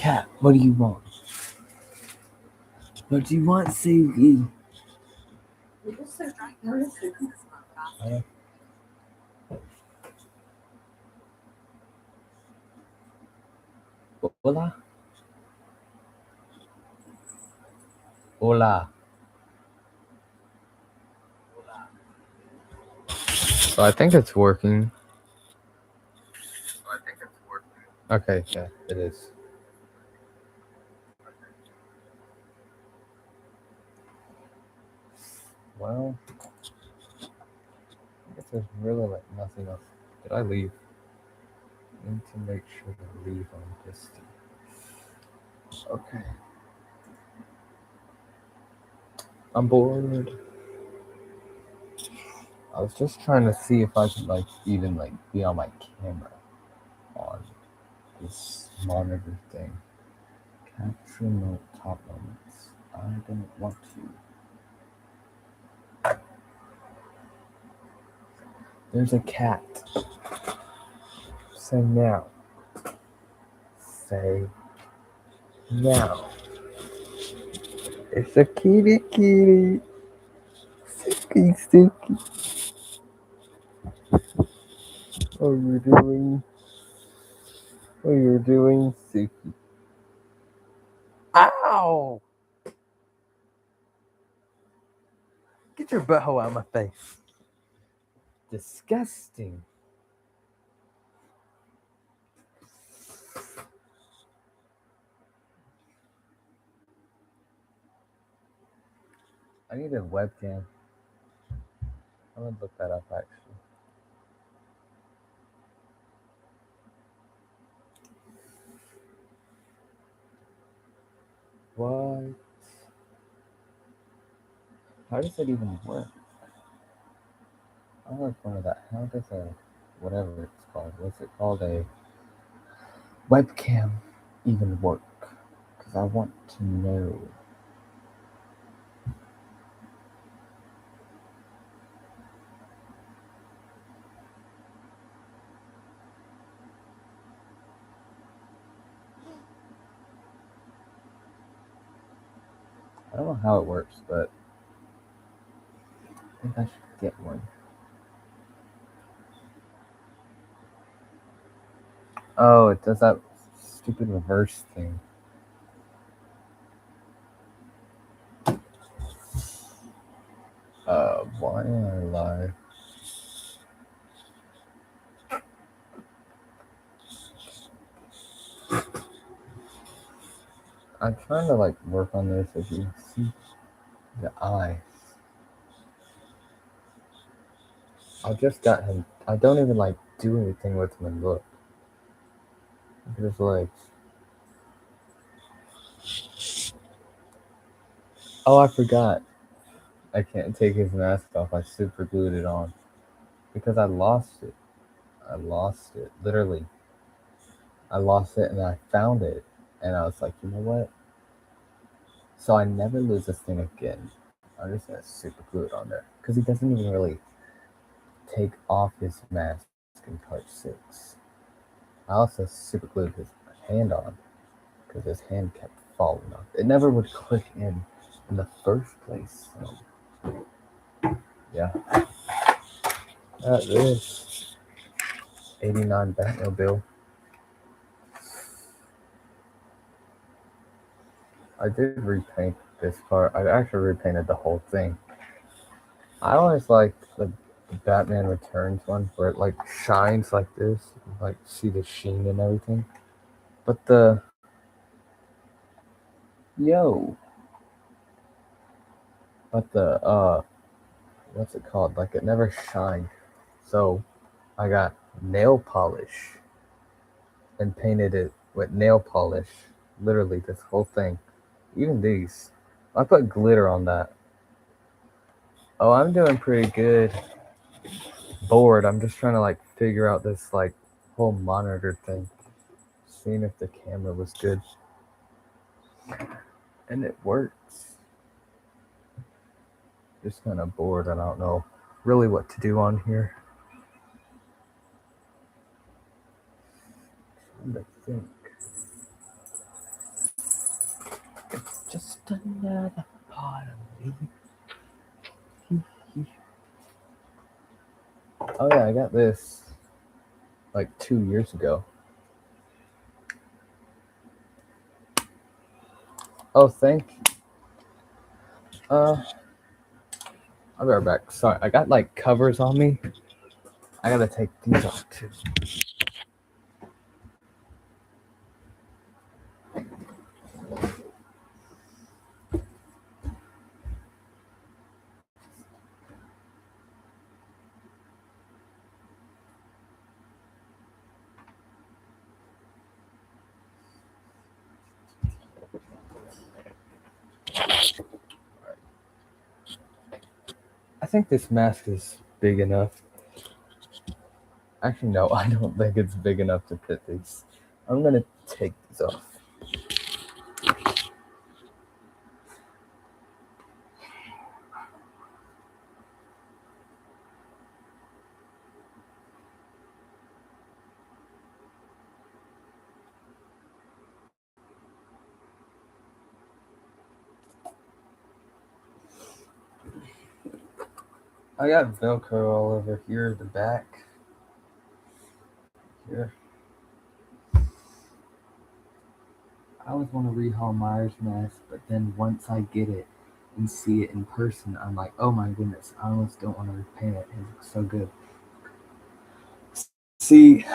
cat, what do you want? What do you want, Suki? Hola? Hola. So I think it's working. Okay, yeah, it is. Well, I guess there's really like nothing else. Did I leave? I need to make sure to leave on this thing. Okay. I'm bored. I was just trying to see if I could like even like be on my camera on this monitor thing. Capture no top moments. I don't want to. There's a cat. Say now. Say now. It's a kitty kitty. Suki Suki. What are you doing? What are you doing, Suki? Ow! Get your butthole out of my face. Disgusting. I need a webcam. I'm gonna look that up actually. What? How does it even work? I like one of that. How does a whatever it's called? What's it called? A webcam even work? Because I want to know. I don't know how it works, but I think I should get one. Oh, it does that stupid reverse thing. Why am I live? I'm trying to like work on this as you see the eyes. I just got him. I don't even like do anything with him and look. Look at his legs. Oh, I forgot. I can't take his mask off. I super glued it on because I lost it. I lost it. Literally. I lost it and I found it. And I was like, you know what? So I never lose this thing again. I'm just gonna super glue it on there. Because he doesn't even really take off his mask in part 6. I also super glued his hand on because his hand kept falling off. It never would click in the first place. So, yeah. That is 89 Batmobile. I did repaint this part. I actually repainted the whole thing. I always like the Batman Returns one where it like shines like this, like see the sheen and everything. But the yo, but the what's it called? Like it never shined. So I got nail polish and painted it with nail polish. Literally this whole thing. Even these. I put glitter on that. Oh, I'm doing pretty good. Bored. I'm just trying to like figure out this like whole monitor thing. Seeing if the camera was good. And it works. Just kind of bored. I don't know really what to do on here. I'm trying to think. Just another part of me. Oh yeah, I got this like 2 years ago. Oh, thank you. I'll be right back. Sorry, I got like covers on me. I gotta take these off too. I think this mask is big enough. Actually, no, I don't think it's big enough to fit these. I'm gonna take these off. I got Velcro all over here, the back. Here. I always want to rehaul Myers mask, but then once I get it and see it in person, I'm like, oh my goodness, I almost don't want to repaint it. It looks so good. See,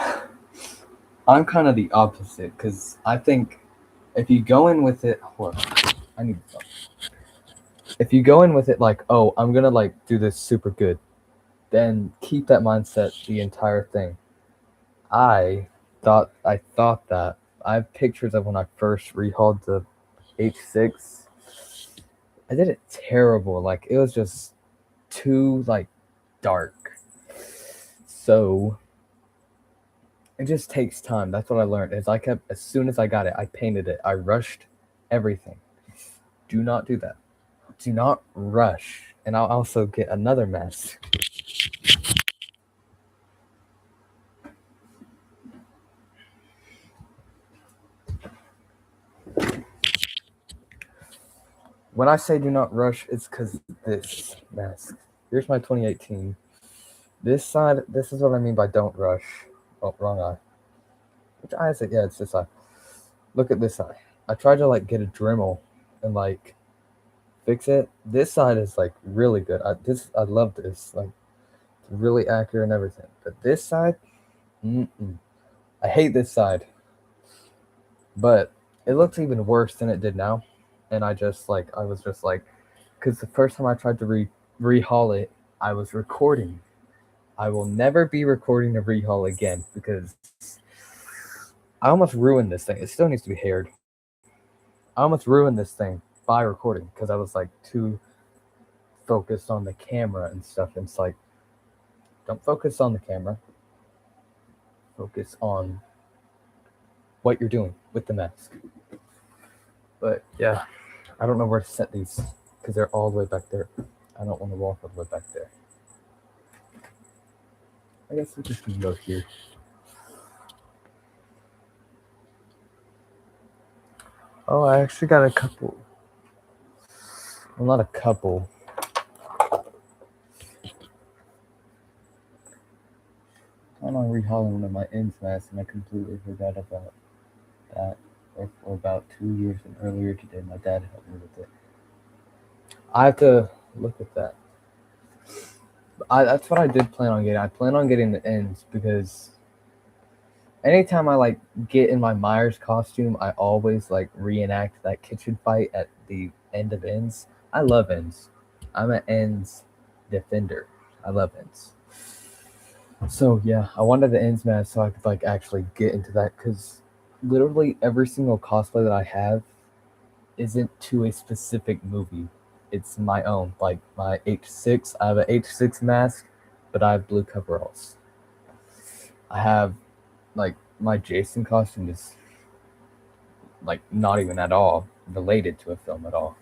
I'm kind of the opposite because I think if you go in with it, hold on, I need to. If you go in with it like, oh, I'm gonna like do this super good, then keep that mindset the entire thing. I thought that I have pictures of when I first rehauled the H6. I did it terrible. Like it was just too like dark. So it just takes time. That's what I learned. Is I kept as soon as I got it, I painted it. I rushed everything. Do not do that. Do not rush. And I'll also get another mask. When I say do not rush, it's because this mask. Here's my 2018. This side, this is what I mean by don't rush. Oh, wrong eye. Which eye is it? Yeah, it's this eye. Look at this eye. I tried to like get a Dremel and like fix it. This side is like really good. I love this. Like it's really accurate and everything. But this side, I hate this side. But it looks even worse than it did now. And I was just like, because the first time I tried to rehaul it, I was recording. I will never be recording a rehaul again because I almost ruined this thing. It still needs to be haired. I almost ruined this thing by recording because I was like too focused on the camera and stuff. And it's like, don't focus on the camera. Focus on what you're doing with the mask. But yeah, I don't know where to set these because they're all the way back there. I don't want to walk all the way back there. I guess we're just gonna go here. Oh, I actually got a couple. Well, not a couple. I'm on rehauling one of my ends masks, and I completely forgot about that. Or about 2 years and earlier today, my dad helped me with it. I have to look at that. That's what I did plan on getting. I plan on getting the ends because anytime I like get in my Myers costume, I always like reenact that kitchen fight at the end of ends. I love ends. I'm an ends defender. I love ends. So yeah, I wanted the ends mask so I could like actually get into that because literally every single cosplay that I have isn't to a specific movie. It's my own. Like my H6, I have an H6 mask, but I have blue coveralls. I have like my Jason costume is like not even at all related to a film at all.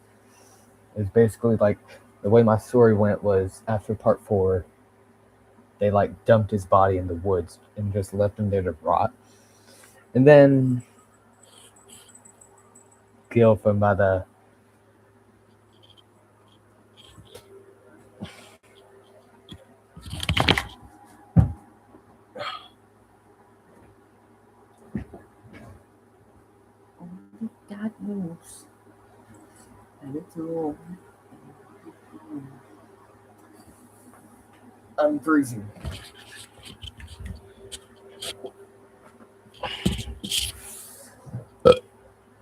It's basically like the way my story went was after part 4, they like dumped his body in the woods and just left him there to rot. And then Gil from by the bad news. And it's all. I'm freezing.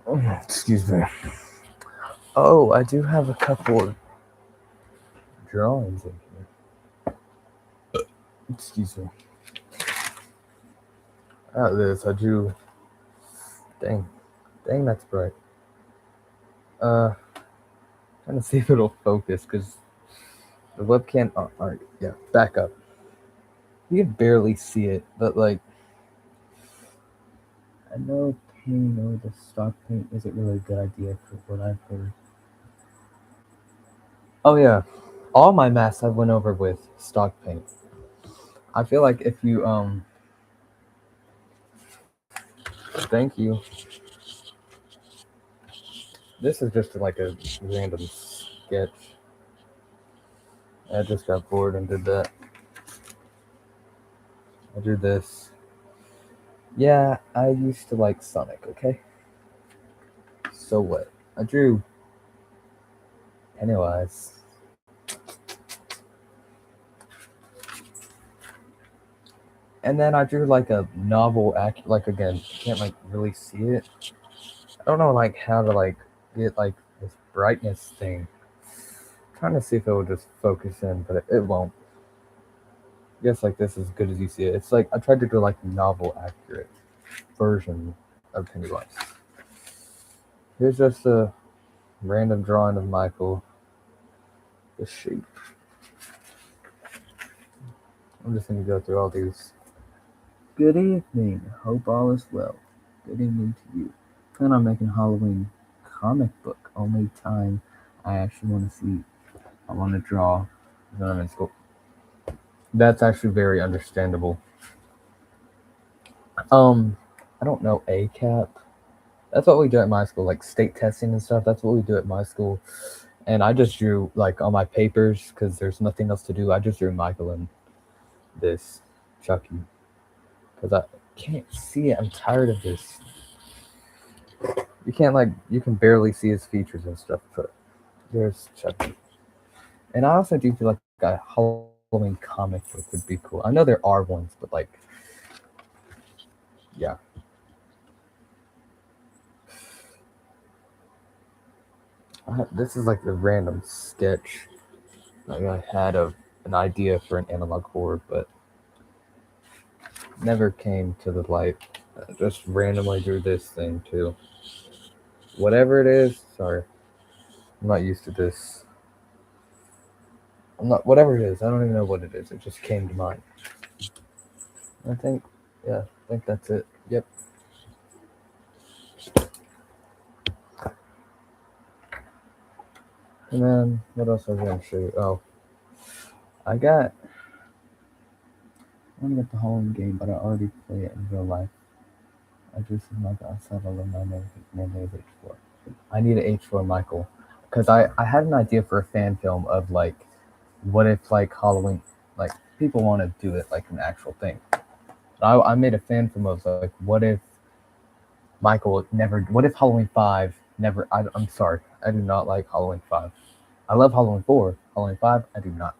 Oh, excuse me. Oh, I do have a couple of drawings in here. Excuse me. This I drew. Dang, that's bright. Trying to see if it'll focus because the webcam. Oh, all right, yeah, back up. You can barely see it, but like, I know painting over the stock paint isn't really a good idea for what I've heard. Oh yeah, all my masks I went over with stock paint. I feel like if you thank you. This is just like a random sketch. I just got bored and did that. I drew this. Yeah, I used to like Sonic, okay? So what? I drew Pennywise. And then I drew like a novel act, like again, you can't like really see it. I don't know like how to like get like this brightness thing. I'm trying to see if it will just focus in, but it won't. I guess like this is as good as you see it. It's like I tried to do like novel accurate version of Pennywise. Here's just a random drawing of Michael. The shape. I'm just gonna go through all these. Good evening. Hope all is well. Good evening to you. Plan on making Halloween comic book. Only time I actually want to see. I want to draw when I'm in school. That's actually very understandable. I don't know ACAP. That's what we do at my school, like state testing and stuff. That's what we do at my school. And I just drew like on my papers because there's nothing else to do. I just drew Michael and this Chucky because I can't see it. I'm tired of this. You can't like you can barely see his features and stuff, but there's Chucky. And I also do feel like a Halloween comic book would be cool. I know there are ones, but like, yeah. This is like the random sketch like I had of an idea for an analog horror, but never came to the light. I just randomly drew this thing too. Whatever it is, sorry, I'm not used to this. I'm not whatever it is. I don't even know what it is. It just came to mind. I think, yeah, I think that's it. Yep. And then what else was I gonna show you? Oh, I got. I want to get the Halloween game, but I already play it in real life. I drew something like that. I saw the alumni name is H4. I need an H4 Michael because I had an idea for a fan film of like, what if like Halloween, like people want to do it like an actual thing. I made a fan film of like, what if Michael never, what if Halloween 5 never, I'm sorry, I do not like Halloween 5. I love Halloween 4. Halloween 5, I do not.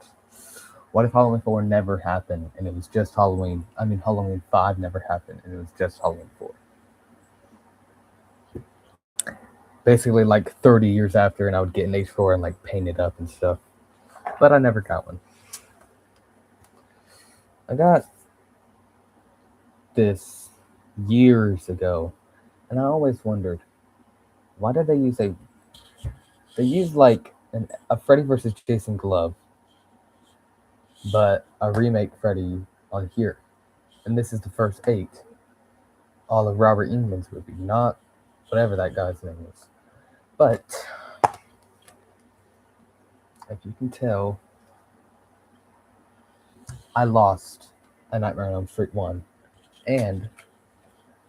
What if Halloween 4 never happened and it was just Halloween? I mean, Halloween 5 never happened and it was just Halloween 4. Basically, like 30 years after, and I would get an H4 and like paint it up and stuff. But I never got one. I got this years ago, and I always wondered, why did they use a? They used like a Freddy versus Jason glove, but a remake Freddy on here, and this is the first 8. All of Robert England's movie, not whatever that guy's name is. But if you can tell, I lost A Nightmare on Elm Street 1 and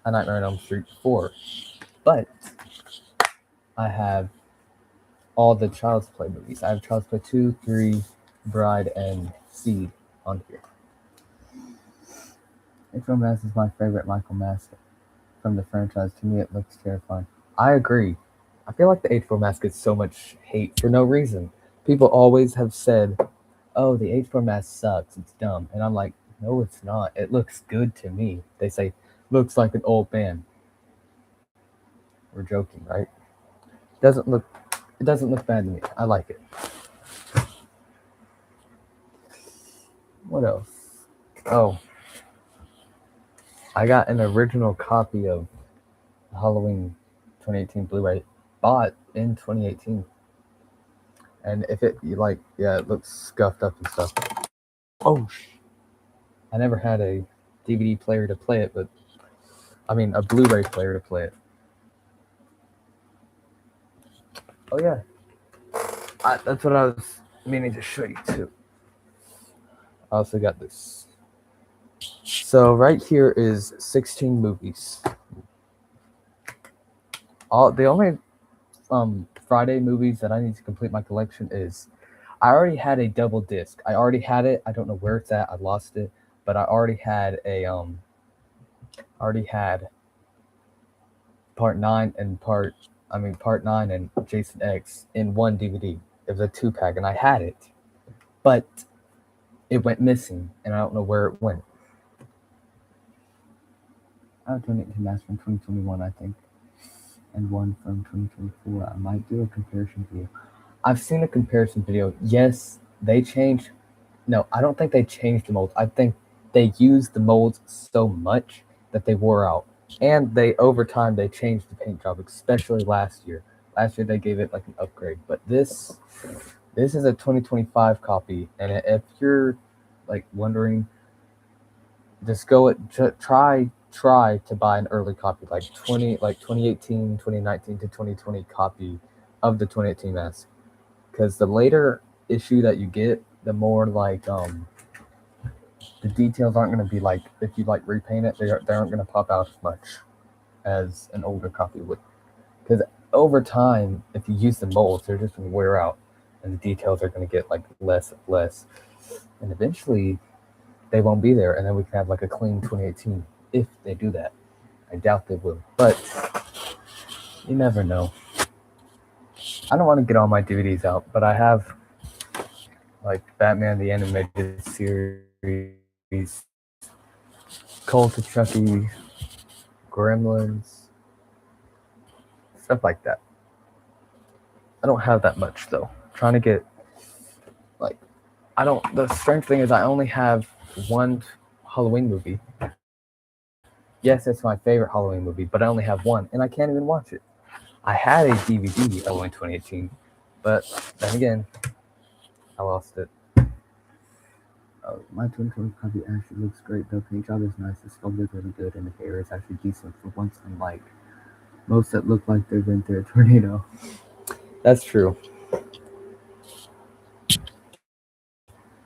A Nightmare on Elm Street 4. But I have all the Child's Play movies. I have Child's Play 2, 3, Bride, and Seed on here. April Mask is my favorite Michael Mask from the franchise. To me, it looks terrifying. I agree. I feel like the H4 mask gets so much hate for no reason. People always have said, "Oh, the H4 mask sucks. It's dumb," and I'm like, "No, it's not. It looks good to me." They say, "Looks like an old man." We're joking, right? Doesn't look. It doesn't look bad to me. I like it. What else? Oh, I got an original copy of Halloween 2018 Blu-ray, bought in 2018. And if it it looks scuffed up and stuff. Oh, I never had a DVD player to play it, but I mean a Blu-ray player to play it. Oh yeah, that's what I was meaning to show you too. I also got this. So right here is 16 movies. The only Friday movies that I need to complete my collection is I already had a double disc. I already had it. I don't know where it's at. I lost it, but I already had part 9 and part 9 and Jason X in one DVD. It was a 2-pack and I had it, but it went missing and I don't know where it went. I would donate to Mass from 2021, I think, and one from 2024. I might do a comparison video. I've seen a comparison video. Yes, they changed. No, I don't think they changed the molds. I think they used the molds so much that they wore out. And over time they changed the paint job, especially last year. Last year they gave it like an upgrade. But this is a 2025 copy, and if you're like wondering, just try to buy an early copy, like 2018, 2019 to 2020 copy of the 2018 mask. Because the later issue that you get, the more the details aren't going to be like, if you repaint it, they aren't going to pop out as much as an older copy would. Because over time, if you use the molds, they're just going to wear out, and the details are going to get less and less, and eventually they won't be there, and then we can have a clean 2018 if they do that. I doubt they will, but you never know. I don't want to get all my DVDs out, but I have Batman the Animated Series, Cult of Chucky, Gremlins, stuff like that. I don't have that much though. I'm trying to get the strange thing is I only have one Halloween movie. Yes, it's my favorite Halloween movie, but I only have one, and I can't even watch it. I had a DVD Halloween 2018, but then again, I lost it. My 2020 copy actually looks great. The paint job is nice. The sculpt is really good, and the hair is actually decent for once, unlike most that look like they've been through a tornado. That's true.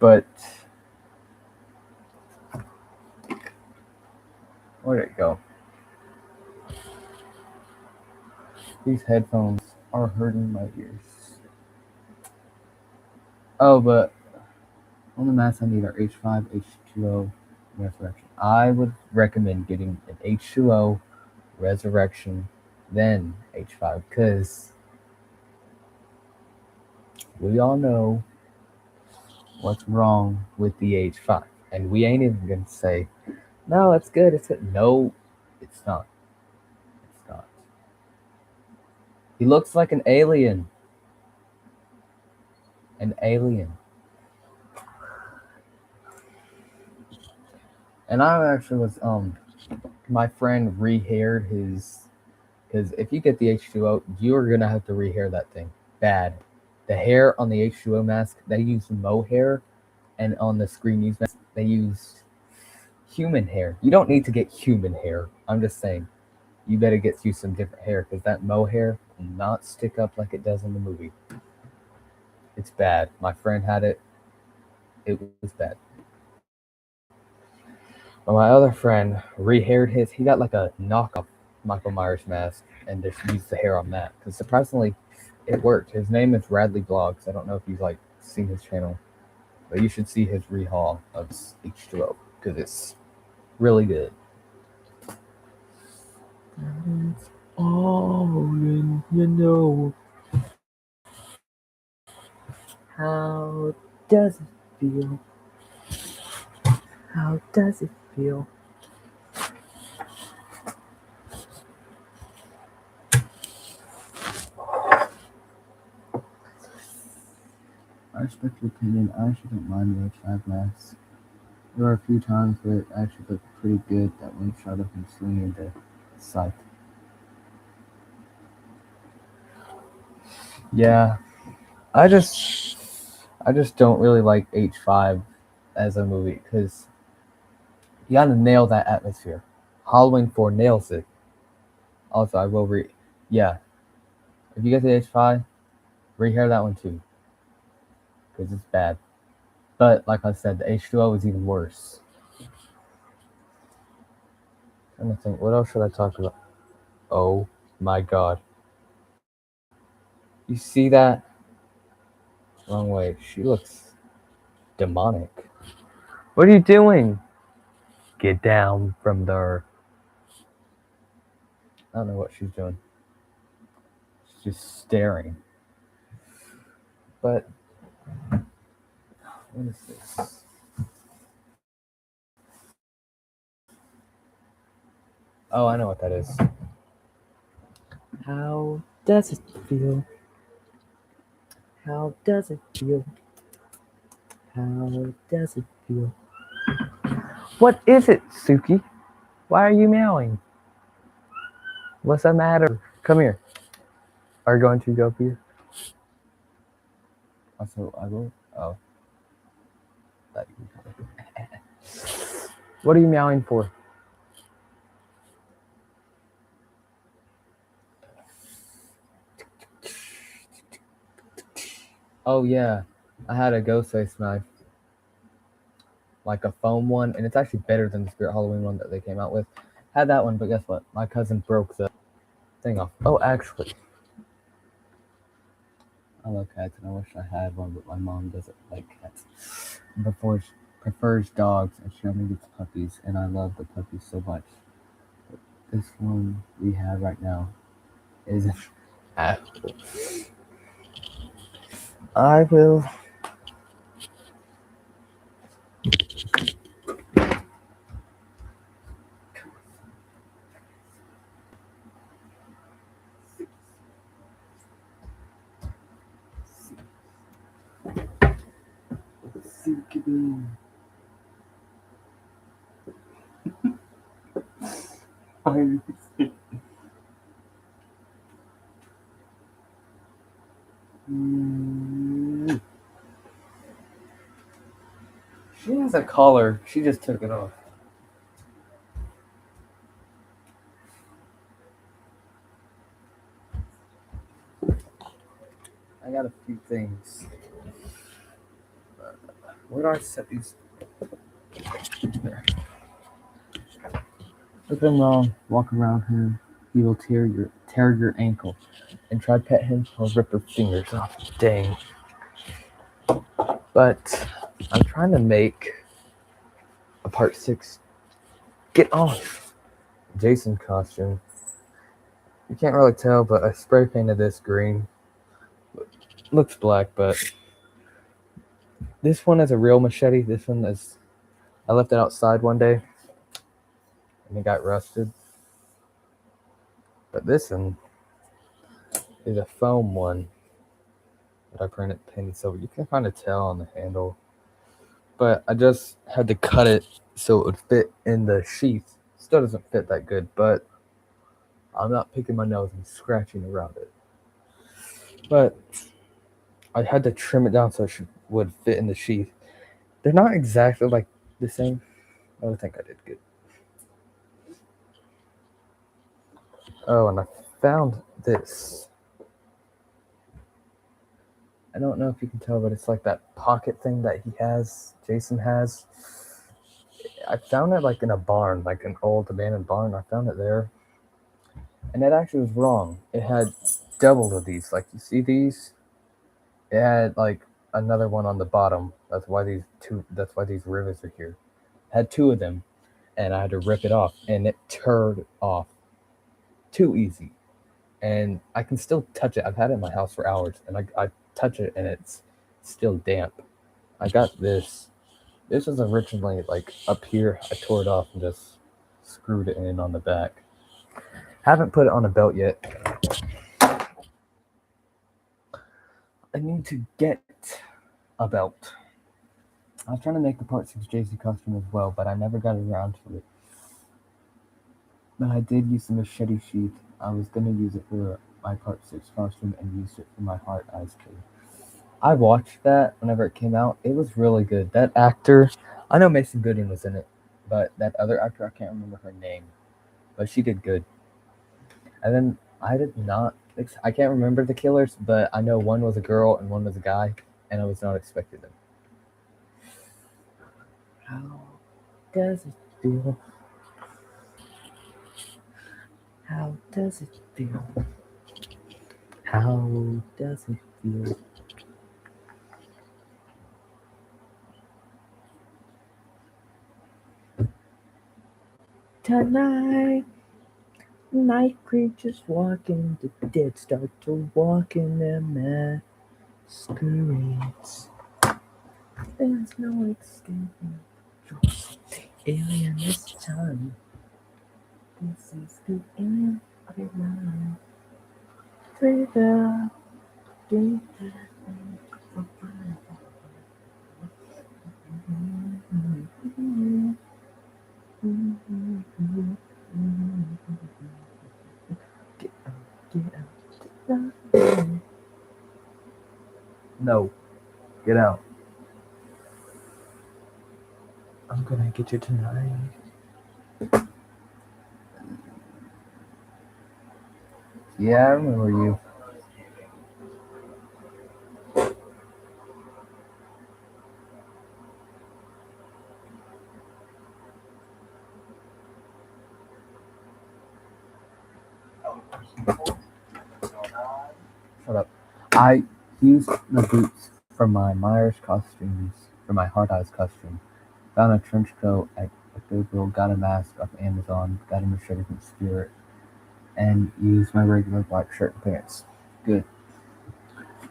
But where'd it go? These headphones are hurting my ears. Oh, but on the masks I need are H5, H2O, Resurrection. I would recommend getting an H2O, Resurrection, then H5, because we all know what's wrong with the H5. And we ain't even going to say, no, it's good. No, it's not. It's not. He looks like an alien. An alien. And I actually was, my friend re-haired his, because if you get the H2O, you're going to have to re-hair that thing. Bad. The hair on the H2O mask, they use mohair, and on the Screen Use mask, they use human hair. You don't need to get human hair. I'm just saying, you better get you some different hair, because that mohair will not stick up like it does in the movie. It's bad. My friend had it. It was bad. But my other friend re-haired his. He got a knockoff Michael Myers mask and just used the hair on that. Because surprisingly, it worked. His name is Radley Vlogs. I don't know if you've seen his channel, but you should see his rehaul of H2O because it's really good. Oh, you know, how does it feel? How does it feel? I respect your opinion. I actually don't mind the H5 mask. There were a few times where it actually looked pretty good that one shot of him swinging the scythe. Yeah, I just I just don't really like H5 as a movie because you gotta nail that atmosphere. Halloween 4 nails it. Also, I will yeah. If you get the H5, rehear that one too because it's bad. But like I said, the H2O is even worse. I'm trying to think, what else should I talk about? Oh my god. You see that? Wrong way. She looks demonic. What are you doing? Get down from there. I don't know what she's doing. She's just staring. But what is this? Oh, I know what that is. How does it feel? How does it feel? How does it feel? What is it, Suki? Why are you meowing? What's the matter? Come here. Are you going to go here? Also, I will. Oh, that you can. What are you meowing for? Oh yeah, I had a ghost face knife, like a foam one, and it's actually better than the Spirit Halloween one that they came out with. Had that one, but guess what? My cousin broke the thing off. Oh, actually, I love cats, and I wish I had one, but my mom doesn't like cats. Before she prefers dogs, and she only gets puppies, and I love the puppies so much. This one we have right now is an apple. I will. She has a collar. She just took it off. I got a few things. Where do I set these? There. Look at him wrong. Walk around him. He will tear your ankle. And try to pet him. He'll rip your fingers off. Dang. But I'm trying to make a part 6 get off Jason costume. You can't really tell, but I spray painted this green. Looks black, but this one is a real machete. This one is. I left it outside one day and it got rusted. But this one is a foam one that I painted silver. You can kind of tell on the handle. But I just had to cut it so it would fit in the sheath. Still doesn't fit that good, but I'm not picking my nose and scratching around it. But I had to trim it down so it would fit in the sheath. They're not exactly like the same. I think I did good. Oh, and I found this. I don't know if you can tell, but it's like that pocket thing that Jason has. I found it like in a barn, like an old abandoned barn. I found it there. And it actually was wrong. It had double of these. Like, you see these? It had like another one on the bottom. That's why these rivets are here. It had two of them, and I had to rip it off, and it turned off too easy. and I can still touch it. I've had it in my house for hours, and I touch it and it's still damp. I got this. This was originally like up here. I tore it off and just screwed it in on the back. Haven't put it on a belt yet. I need to get a belt. I was trying to make the Part 6 JC costume as well, but I never got around to it. But I did use the machete sheath. I was going to use it for my Part 6 costume and used it for my Heart Eyes too. I watched that whenever it came out. It was really good. That actor, I know Mason Gooding was in it, but that other actor, I can't remember her name, but she did good. And then I did not, I can't remember the killers, but I know one was a girl and one was a guy, and I was not expecting them. How does it feel? How does it feel? How does it feel? Tonight, night creatures walking, the dead start to walk in their masquerades. There's no escaping. Alien this time. This is the alien of your mind. Trigger. No, get out. I'm gonna get you tonight. Yeah, I remember you. Shut up. I used the boots from my Myers costumes, for my Hard Eyes costume. Found a trench coat at Goodwill, got a mask off Amazon, got a machete from Spirit, and used my regular black shirt and pants. Good.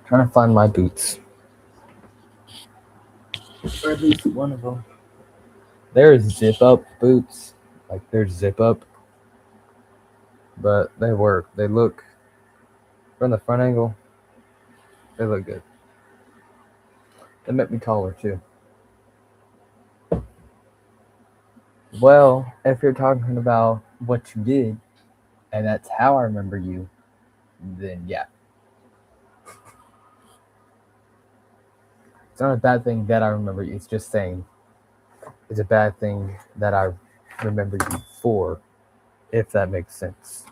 Trying to find my boots. Or at least one of them. There's zip up boots. Like, there's zip up. But they work. They look, from the front angle, they look good. They make me taller too. Well, if you're talking about what you did, and that's how I remember you, then yeah. It's not a bad thing that I remember you. It's just saying it's a bad thing that I remember you for, if that makes sense.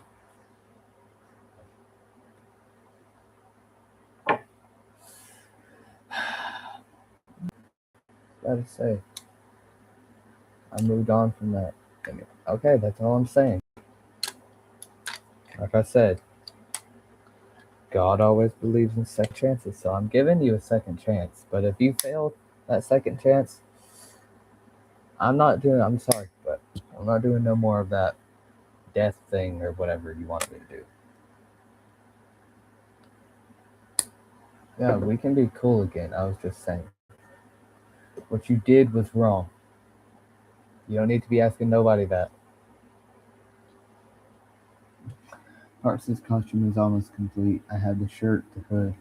Gotta say, I moved on from that. Okay, that's all I'm saying. Like I said, God always believes in second chances, so I'm giving you a second chance. But if you failed that second chance, I'm sorry, but I'm not doing no more of that death thing or whatever you want me to do. Yeah, we can be cool again. I was just saying. What you did was wrong. You don't need to be asking nobody that. Parts' costume is almost complete. I have the shirt, the hood,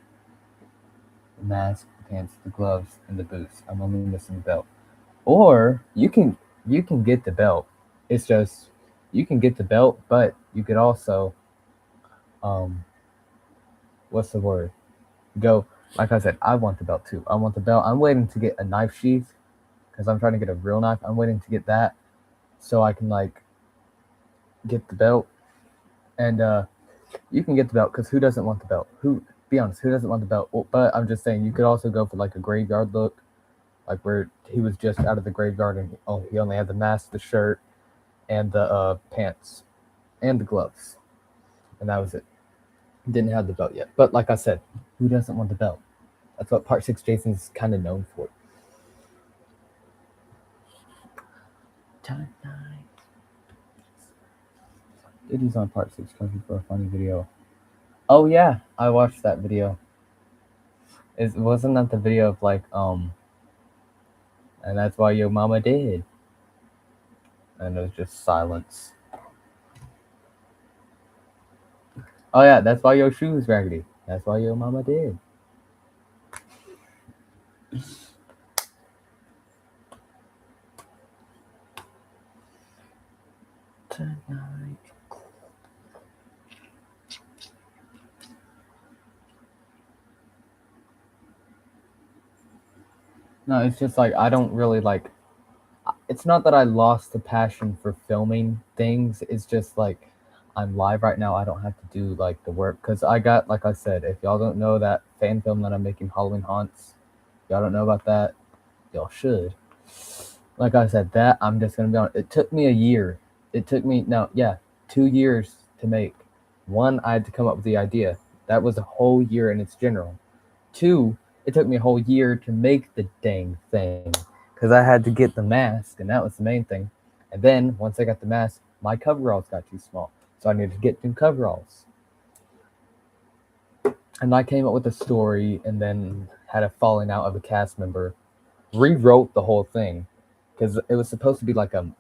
the mask, the pants, the gloves, and the boots. I'm only missing the belt. Or you can get the belt. It's just you can get the belt, but you could also what's the word? Go, like I said, I want the belt too. I want the belt. I'm waiting to get a knife sheath because I'm trying to get a real knife. I'm waiting to get that so I can like get the belt. And you can get the belt because who doesn't want the belt? Be honest, who doesn't want the belt? Well, but I'm just saying you could also go for like a graveyard look, like where he was just out of the graveyard and he only had the mask, the shirt, and the pants, and the gloves, and that was it. Didn't have the belt yet. But like I said, who doesn't want the belt? That's what Part 6 Jason's kind of known for. Diddy's on Part 6 country for a funny video. Oh yeah, I watched that video. Wasn't that the video of like and that's why your mama did. And it was just silence. Oh yeah, that's why your shoes raggedy. That's why your mama did. Tonight. No, it's just like I don't really like. It's not that I lost the passion for filming things. It's just like I'm live right now. I don't have to do like the work because I got, like I said, if y'all don't know that fan film that I'm making, Halloween Haunts, y'all don't know about that, y'all should. Like I said, that I'm just gonna be honest. It took me a year. It took me 2 years to make. One, I had to come up with the idea. That was a whole year in its general. Two, it took me a whole year to make the dang thing because I had to get the mask, and that was the main thing. And then once I got the mask, my coveralls got too small, so I needed to get new coveralls. And I came up with a story, and then had a falling out of a cast member, rewrote the whole thing because it was supposed to be like a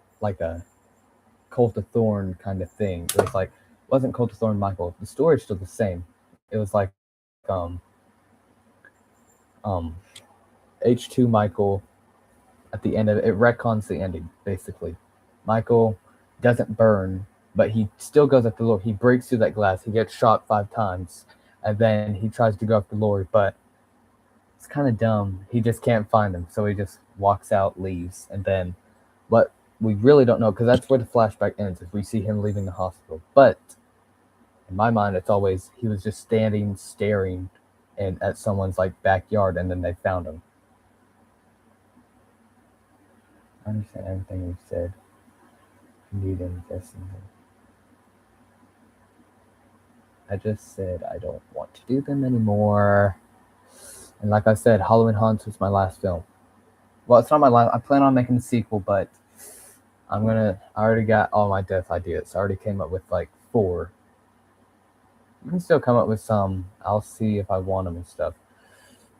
Cult of Thorn kind of thing. It was like it wasn't Cult of Thorn Michael. The story's still the same. It was like um H2 Michael at the end of it. It retcons the ending, basically. Michael doesn't burn, but he still goes after Lori. He breaks through that glass. He gets shot 5 times, and then he tries to go after Lori, but it's kind of dumb. He just can't find him, so he just walks out, leaves, and then what we really don't know, because that's where the flashback ends, if we see him leaving the hospital. But in my mind, it's always he was just standing, staring, and at someone's like backyard, and then they found him. I understand everything you said. Indeed, investing. I just said I don't want to do them anymore. And like I said, Halloween Haunts was my last film. Well, it's not my last. I plan on making a sequel, but I already got all my death ideas. I already came up with like 4. I can still come up with some. I'll see if I want them and stuff.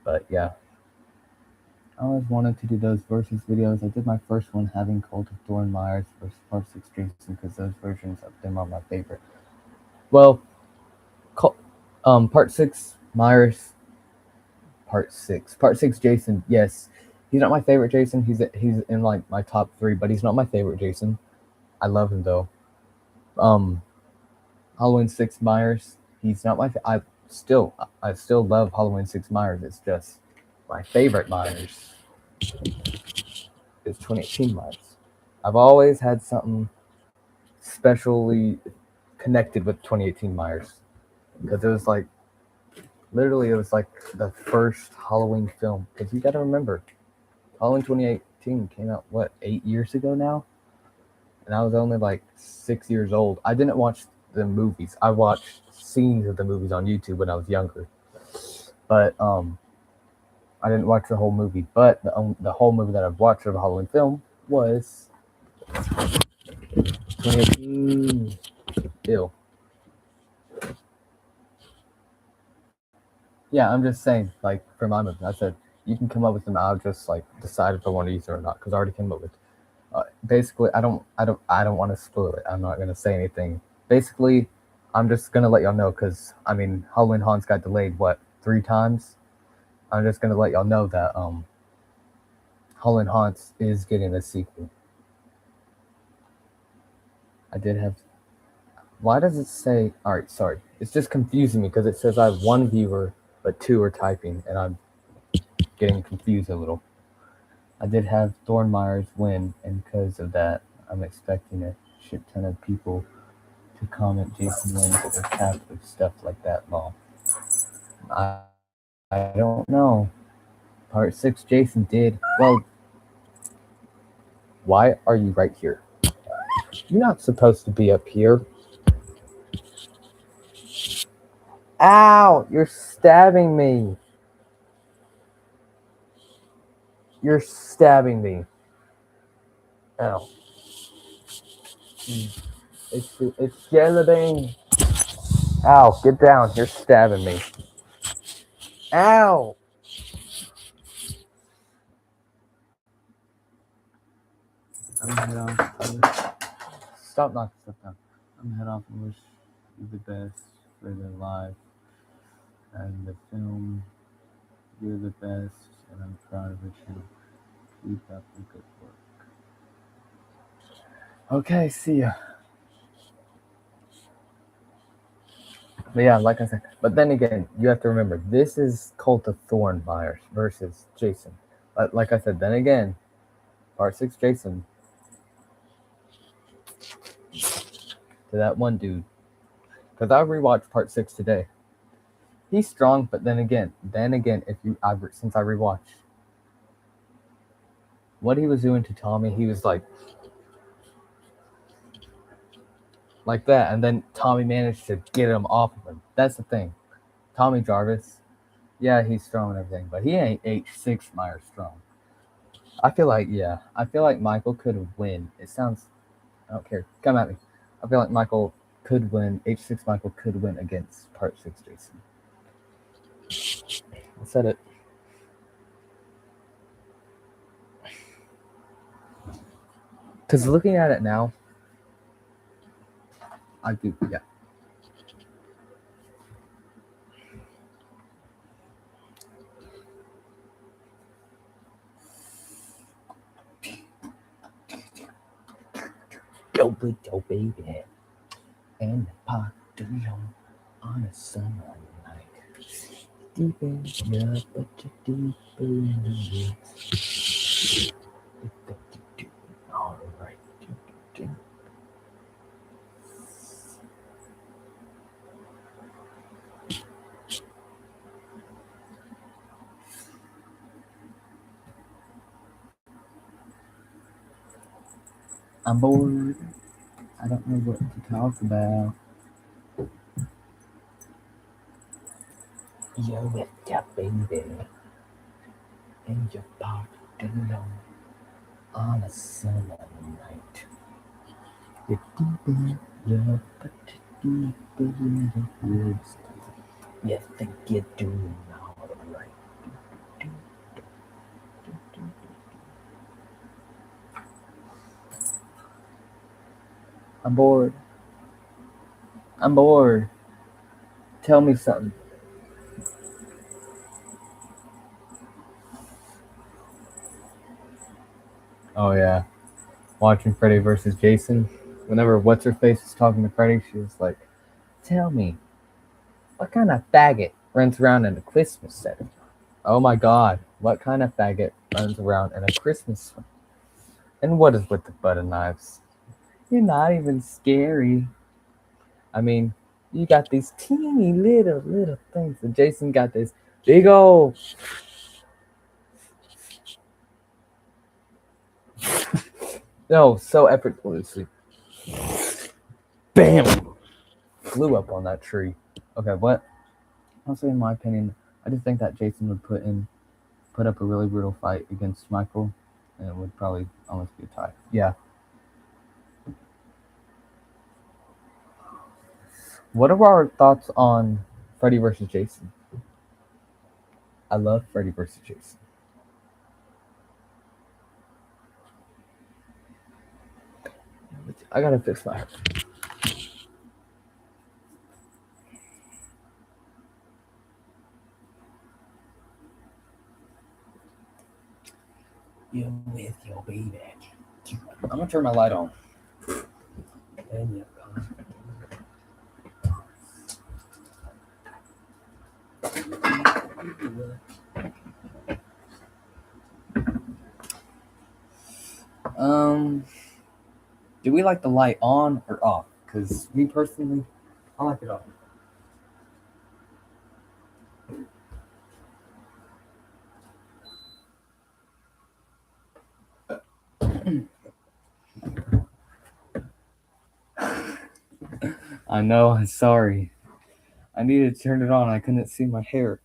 But yeah. I always wanted to do those versus videos. I did my first one having Cult of Thorn Myers versus Part 6 Jason because those versions of them are my favorite. Well, Part 6 Myers, Part 6 Jason, yes. He's not my favorite Jason. He's in like my top 3, but he's not my favorite Jason. I love him though. Halloween 6 Myers, he's not my I still love Halloween 6 Myers. It's just my favorite Myers is 2018 Myers. I've always had something specially connected with 2018 Myers because it was like literally it was like the first Halloween film. Because you got to remember, Halloween 2018 came out 8 years ago now, and I was only like 6 years old. I didn't watch the movies. I watched scenes of the movies on YouTube when I was younger, but I didn't watch the whole movie. But the whole movie that I've watched of a Halloween film was 2018. Ew. Yeah, I'm just saying, like, for my movie, I said you can come up with them. I'll just like decide if I want to use it or not because I already came up with. Basically, I don't want to spoil it. I'm not gonna say anything. Basically, I'm just gonna let y'all know because I mean, Halloween Haunts got delayed 3 times. I'm just gonna let y'all know that Halloween Haunts is getting a sequel. I did have. Why does it say? All right, sorry. It's just confusing me because it says I have 1 viewer, but 2 are typing, and I'm getting confused a little. I did have Thorn Myers win, and because of that, I'm expecting a shit ton of people to comment Jason wins or Catholic stuff like that. Well, I don't know. Part 6 Jason did. Well, why are you right here? You're not supposed to be up here. Ow! You're stabbing me. You're stabbing me. Ow. It's jelly bean. Ow, get down. You're stabbing me. Ow! I'm gonna head off. Stop knocking stuff down. I'm gonna head off and wish you the best for the live and the film. You're the best, and I'm proud of you. Keep up the good work. Okay, see ya. But yeah, like I said, but then again, you have to remember this is Cult of Thorn versus Jason. But like I said, then again, Part 6 Jason to that one dude. Because I rewatched Part 6 today. He's strong, but then again, if you since I rewatched what he was doing to Tommy, he was like that, and then Tommy managed to get him off of him. That's the thing. Tommy Jarvis, yeah, he's strong and everything, but he ain't H6 Meyer strong. I feel like Michael could win. It sounds, I don't care. Come at me. I feel like Michael could win. H6 Michael could win against Part 6 Jason. I said it. Because looking at it now, I do, yeah. Go with your baby and pop alone on a summer night. Deep in love, but you're deep in the woods. All right. I'm bored. I don't know what to talk about. You're with your baby and you're parked alone on a summer night. You're deep in love, but you're deep in the woods. You think you're doing all right. I'm bored. I'm bored. Tell me something. Oh yeah, watching Freddy versus Jason. Whenever what's her face was talking to Freddy, she was like, "Tell me, what kind of faggot runs around in a Christmas setting?" Oh my God, what kind of faggot runs around in a Christmas? And what is with the butter knives? You're not even scary. I mean, you got these teeny little things, and Jason got this big old. No, so effortlessly. Bam! Flew up on that tree. Okay, what? Honestly, in my opinion, I just think that Jason would put up a really brutal fight against Michael, and it would probably almost be a tie. Yeah. What are our thoughts on Freddy versus Jason? I love Freddy versus Jason. I gotta fix my hair. You with your baby. I'm gonna turn my light on. And you do we like the light on or off? Because me personally, I like it off. I know, I'm sorry. I needed to turn it on. I couldn't see my hair.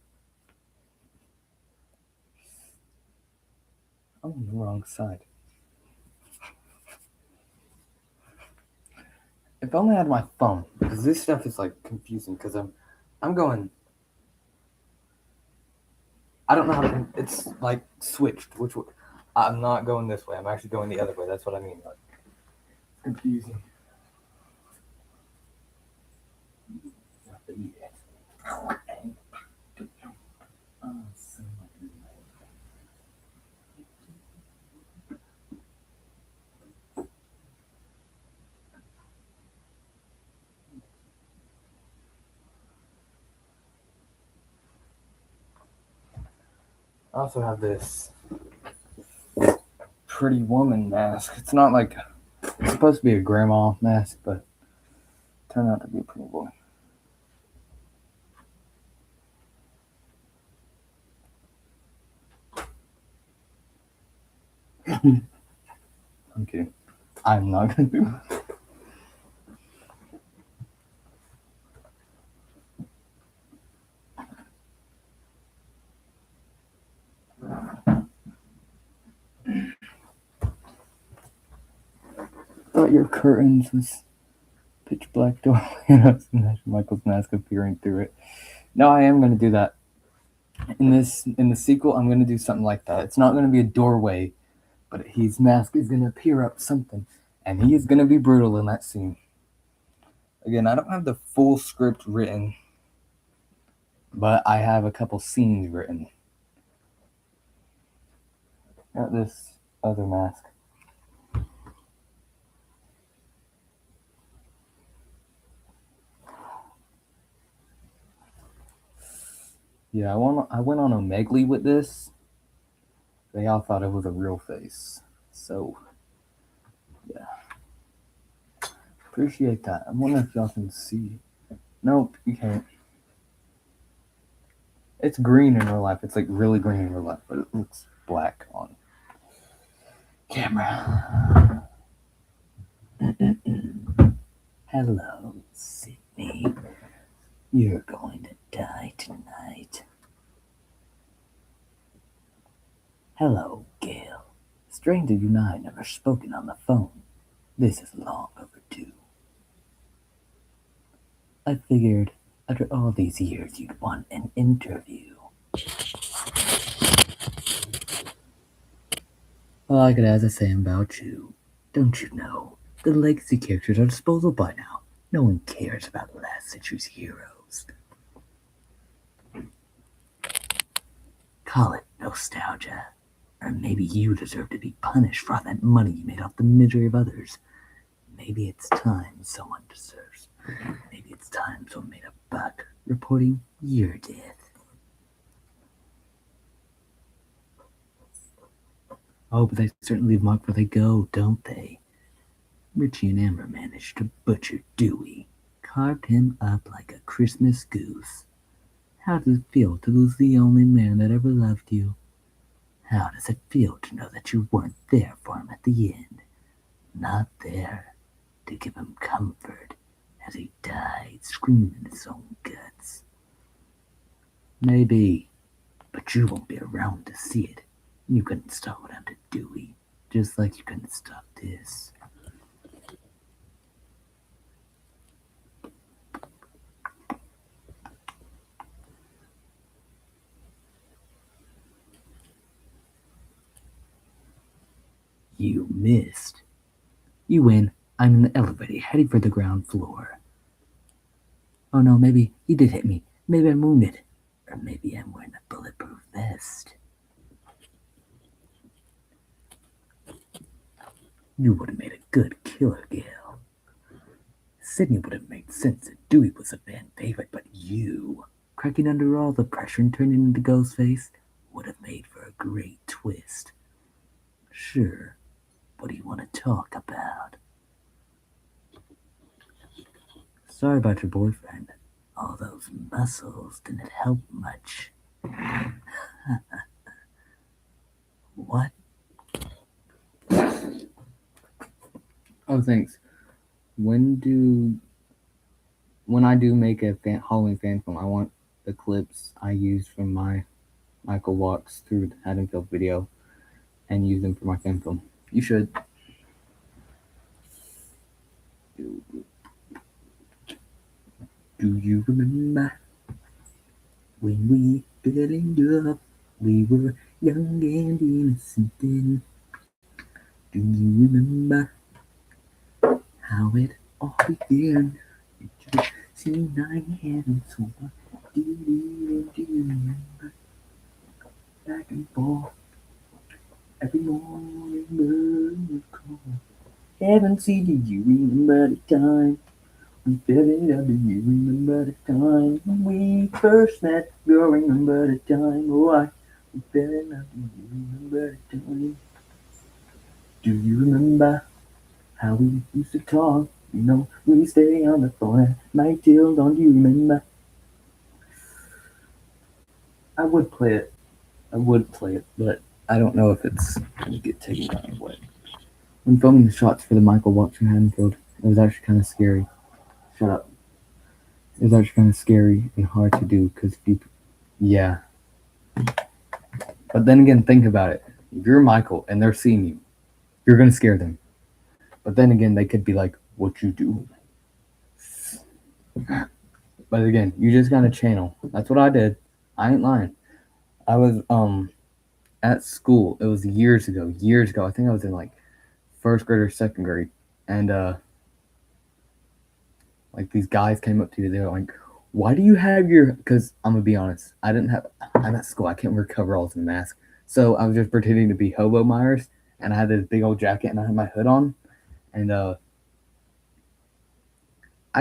I'm on the wrong side. If only I had my phone, because this stuff is like confusing. Because I'm going. I don't know how to. It's like switched. Which way? I'm not going this way. I'm actually going the other way. That's what I mean. Like, confusing. I also have this pretty woman mask. It's not like it's supposed to be a grandma mask, but it turned out to be a pretty boy. I'm kidding. I'm not gonna do that. Thought your curtains was pitch black door. Michael's mask appearing through it. No, I am gonna do that. In the sequel, I'm gonna do something like that. It's not gonna be a doorway, but his mask is gonna appear up something, and he is gonna be brutal in that scene. Again, I don't have the full script written, but I have a couple scenes written. Got this other mask. Yeah, I went on Omegle with this. They all thought it was a real face. So, yeah. Appreciate that. I wonder if y'all can see. Nope, you can't. It's green in real life. It's like really green in real life, but it looks black on camera. Hello, Sydney. You're going to die tonight. Hello, Gail. Strange that you and I never spoken on the phone. This is long overdue. I figured after all these years you'd want an interview. Well, I could ask the same about you. Don't you know? The legacy characters are disposable by now. No one cares about last century's heroes. Call it nostalgia. Or maybe you deserve to be punished for all that money you made off the misery of others. Maybe it's time someone deserves. Maybe it's time someone made a buck reporting your death. Oh, but they certainly leave mark where they go, don't they? Richie and Amber managed to butcher Dewey, carved him up like a Christmas goose. How does it feel to lose the only man that ever loved you? How does it feel to know that you weren't there for him at the end? Not there to give him comfort as he died screaming his own guts. Maybe, but you won't be around to see it. You couldn't stop what happened to Dewey, just like you couldn't stop this. You missed. You win. I'm in the elevator heading for the ground floor. Oh no, maybe he did hit me. Maybe I'm wounded. Or maybe I'm wearing a bulletproof vest. You would have made a good killer, Gail. Sydney would have made sense that Dewey was a fan favorite, but you, cracking under all the pressure and turning into Ghostface, would have made for a great twist. Sure, what do you want to talk about? Sorry about your boyfriend. All those muscles didn't help much. What? Oh, thanks. When I do make a Halloween fan film, I want the clips I used from my Michael walks through the Haddonfield video and use them for my fan film. You should. Do you remember when we fell in love? We were young and innocent then. Do you remember how it all began? You just seemed like heaven so far. Do you remember back and forth every morning when you call? Heaven, see, do you remember the time we fell in love? Do you remember the time when we first met? Do you remember the time? Oh, we fell in love. Do you remember the time? Do you remember how we used to talk? You know, we stay on the phone at night till dawn. Do you remember? I would play it. I would play it, but I don't know if it's gonna get taken down or what. When filming the shots for the Michael Watson Hanfield, it was actually kind of scary. Shut up. It was actually kind of scary and hard to do because people, yeah. But then again, think about it. If you're Michael and they're seeing you, you're gonna scare them. But then again, they could be like, "What you do?" But again, you just gotta channel. That's what I did. I ain't lying. I was at school. It was years ago. Years ago. I think I was in like first grade or second grade, and like these guys came up to you. They were like, "Why do you have your?" Because I'm gonna be honest, I didn't have. I'm at school. I can't wear coveralls and a mask, so I was just pretending to be Hobo Myers, and I had this big old jacket, and I had my hood on, and I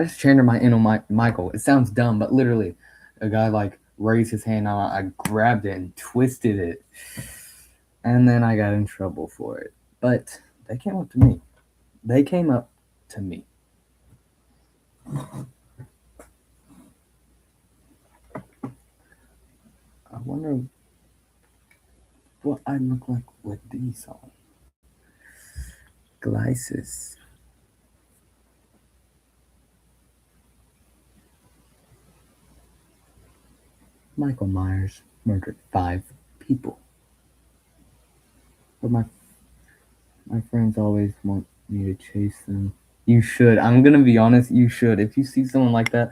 just channeled my inner Michael. It sounds dumb, but literally, a guy like raised his hand on. I grabbed it and twisted it, and then I got in trouble for it. But they came up to me. They came up to me. I wonder what I look like with these on. Glasses. Michael Myers murdered 5 people. But my friends always want me to chase them. You should. I'm gonna be honest. You should. If you see someone like that,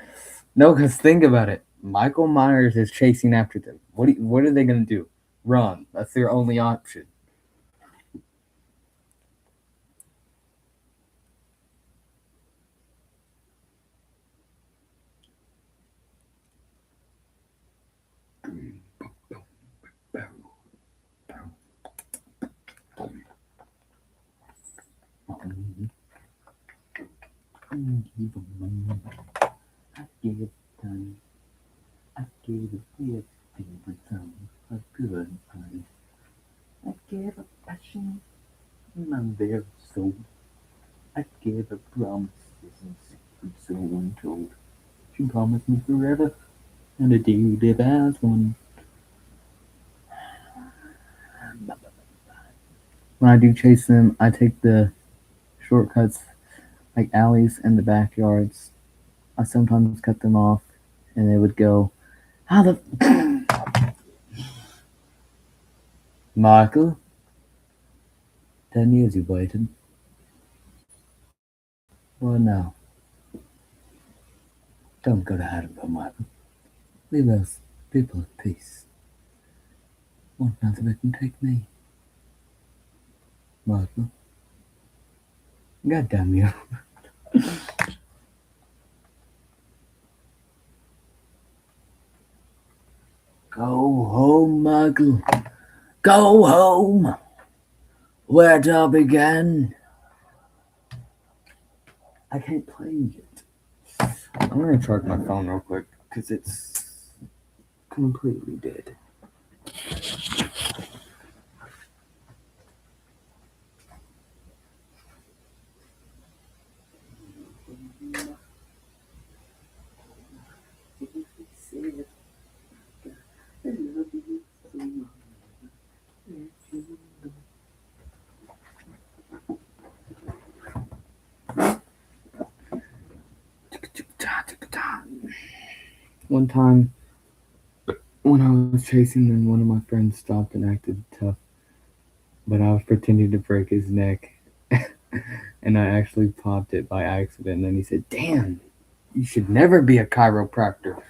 no, because think about it. Michael Myers is chasing after them. What are they gonna do? Run. That's their only option. I gave time. I gave it every time. A good time. I gave a passion in my very soul. I gave her promises and secrets so untold. She promised me forever and a day live as one. When I do chase them, I take the shortcuts like alleys and the backyards. I sometimes cut them off and they would go, "How the Michael? 10 years you waited. Well, now, don't go to Haddonville, Michael. Leave those people at peace. One nothing that can take me. Michael, God damn you." Go home, Michael. Go home. Where to begin? I can't play it. I'm gonna charge my phone real quick because it's completely dead. One time, when I was chasing them, one of my friends stopped and acted tough, but I was pretending to break his neck, and I actually popped it by accident. And then he said, "Damn!" You should never be a chiropractor.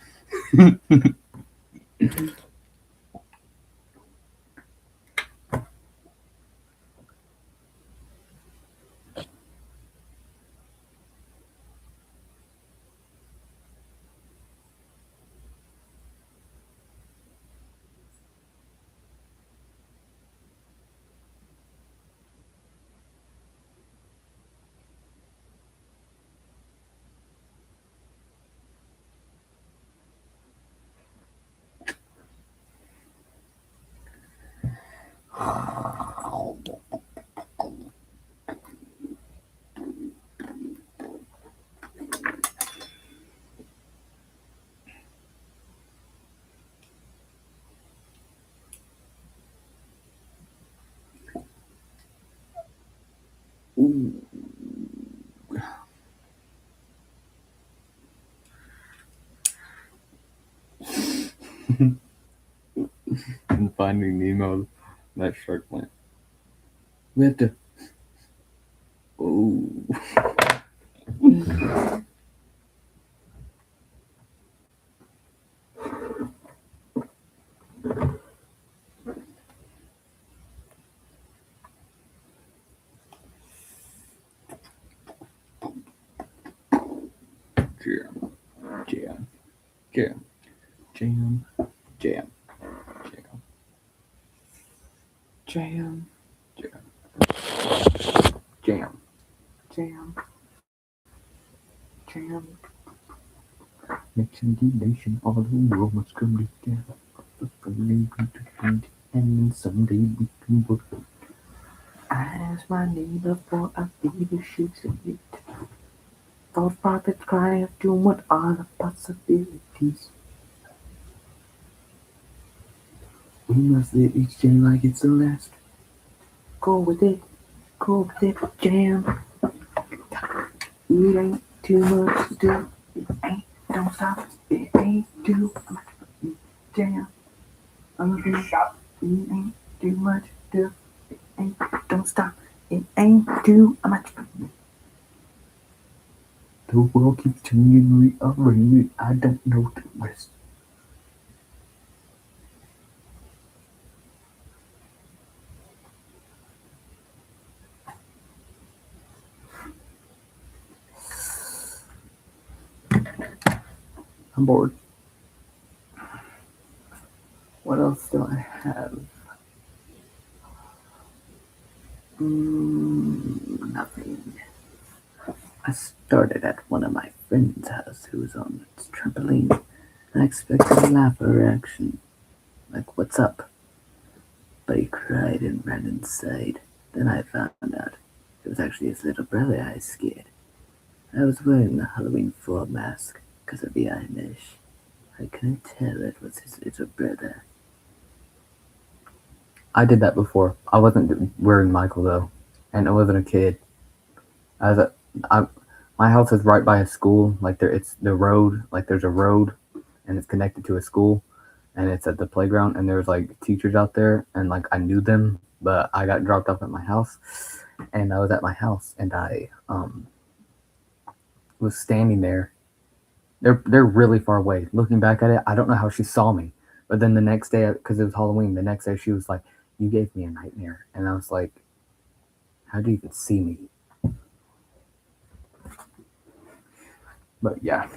In Finding Nemo, that shark went. We have to. Oh. Jam, jam, jam, jam, jam, jam, jam, jam, jam. Nation, nation, all the world must come together. And someday we can work. I asked my neighbor for a baby, she said it. Thought prophets cry of doom, what are the possibilities? We must live each day like it's the last. Go with it, jam. It ain't too much to do. It ain't, don't stop. It ain't too much. Jam. I love you. It ain't too much to do. It ain't, don't stop. It ain't too much. The world keeps changing, rearranging. I don't know the rest. I'm bored. What else do I have? Nothing. I started at one of my friend's house who was on its trampoline. I expected a laugh or reaction, like, what's up? But he cried and ran inside. Then I found out it was actually his little brother I scared. I was wearing the Halloween fall mask because of the eye mesh. I couldn't tell it was his little brother. I did that before. I wasn't wearing Michael though, and I wasn't a kid. I was a, I, my house is right by a school. Like it's the road. Like there's a road, and it's connected to a school, and it's at the playground. And there's like teachers out there, and like I knew them, but I got dropped off at my house, and I was at my house, and I was standing there. They're really far away. Looking back at it, I don't know how she saw me. But then the next day, because it was Halloween, the next day she was like, "You gave me a nightmare," and I was like, "How do you even see me?" But yeah.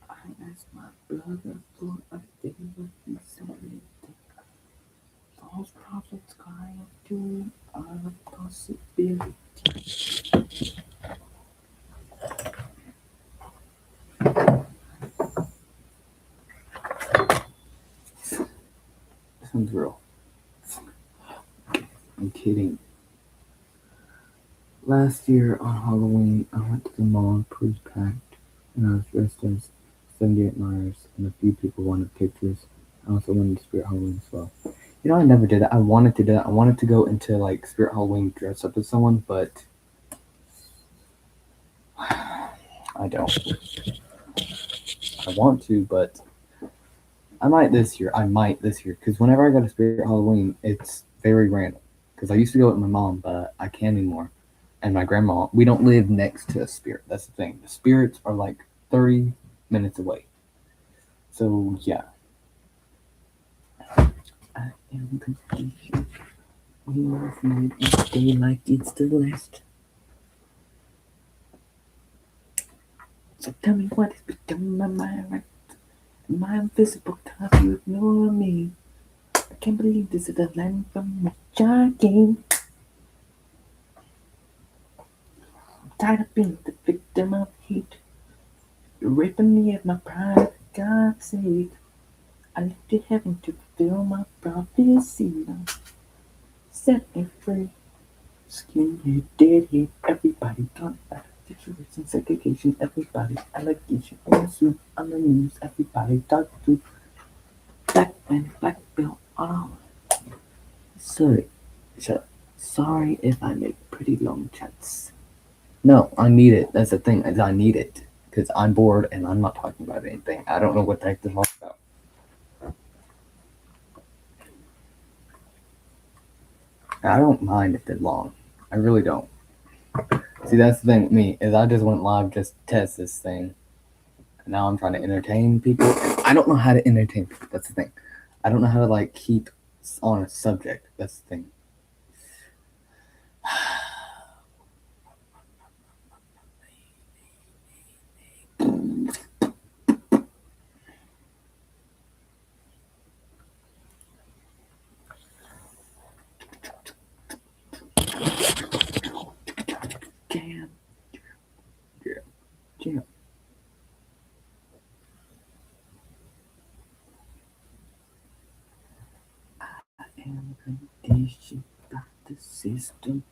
I asked my brother for a favor, he said it. Those prophets cry of doom are a possibility. This one's real. I'm kidding. Last year on Halloween, I went to the mall, pretty packed, and I was dressed as 78 Myers, and a few people wanted pictures. I also went to Spirit Halloween as well. You know, I never did that. I wanted to do that. I wanted to go into like Spirit Halloween, dress up as someone, but I don't. I want to, but I might this year. Because whenever I go to Spirit Halloween, it's very random. Because I used to go with my mom, but I can't anymore. And my grandma, we don't live next to a spirit. That's the thing. The spirits are like 30 minutes away. So, yeah. I am completion. We must live each day like it's the last. So tell me what has become of my right. My invisible cause you ignore me. I can't believe this is the land from which I came. I'm tired of being the victim of hate. You're raping me of my pride, for God's sake. I looked to heaven to fulfill my prophecy. Now set me free. Skinhead, deadhead, everybody talk about situation, segregation, everybody allegation, lawsuit on the news, everybody talk to black man, black belt, all. Sorry if I make pretty long chats. No, I need it. That's the thing, is I need it. Because I'm bored and I'm not talking about anything. I don't know what the heck to talk about. I don't mind if they're long. I really don't. See, that's the thing with me, is I just went live just to test this thing. And now I'm trying to entertain people. I don't know how to entertain people. That's the thing. I don't know how to, like, keep on a subject. That's the thing. Jam. Jam. I am conditioned by the system.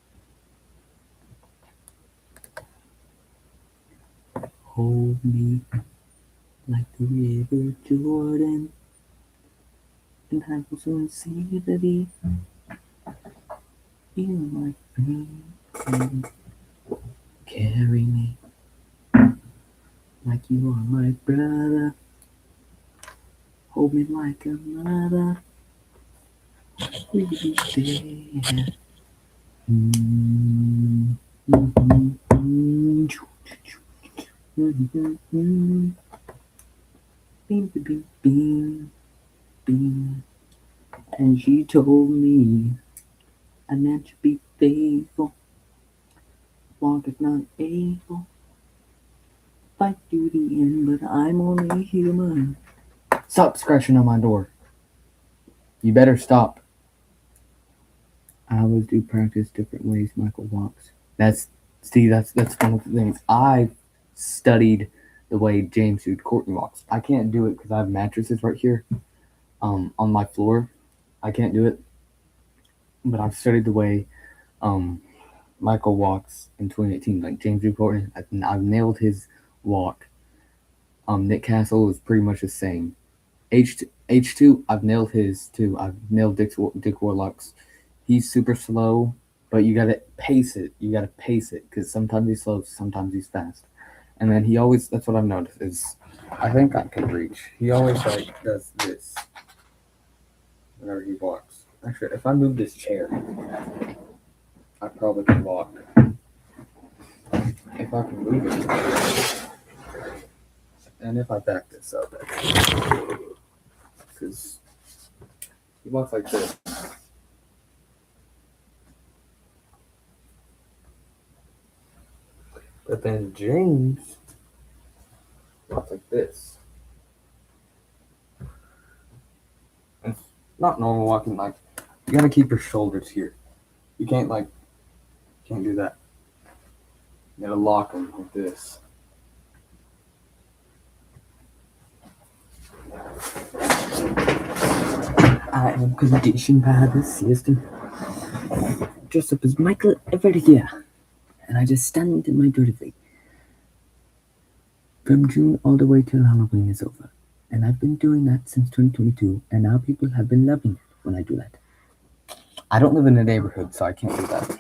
Hold me like the river Jordan, and I will soon see the deep. You, my friend, carry me like you are my brother. Hold me like a mother. We'll be there. Beam, beam, beam, beam. And she told me I meant to be faithful. Walk if not able. Fight to the end, but I'm only human. Stop scratching on my door. You better stop. I always do practice different ways Michael walks. That's one of the things. I've studied the way James Jude Courtney walks. I can't do it because I have mattresses right here on my floor. I can't do it. But I've studied the way Michael walks in 2018. Like James Jude Courtney, I've nailed his walk. Nick Castle is pretty much the same. H2, I've nailed his too. I've nailed Dick Warlock's. He's super slow, but you gotta pace it. Because sometimes he's slow, sometimes he's fast. And then he always, that's what I've noticed, is I think I can reach. He always like does this whenever he walks. Actually, if I move this chair, I probably can walk. If I can move it. And if I back this up, because he walks like this. But then James walks like this. It's not normal walking. Like, you gotta keep your shoulders here. You can't do that. You gotta lock them like this. I am conditioned by the system. Dressed up as Michael every year, and I just stand in my dirty. From June all the way till Halloween is over, and I've been doing that since 2022, and now people have been loving it when I do that. I don't live in a neighborhood, so I can't do that.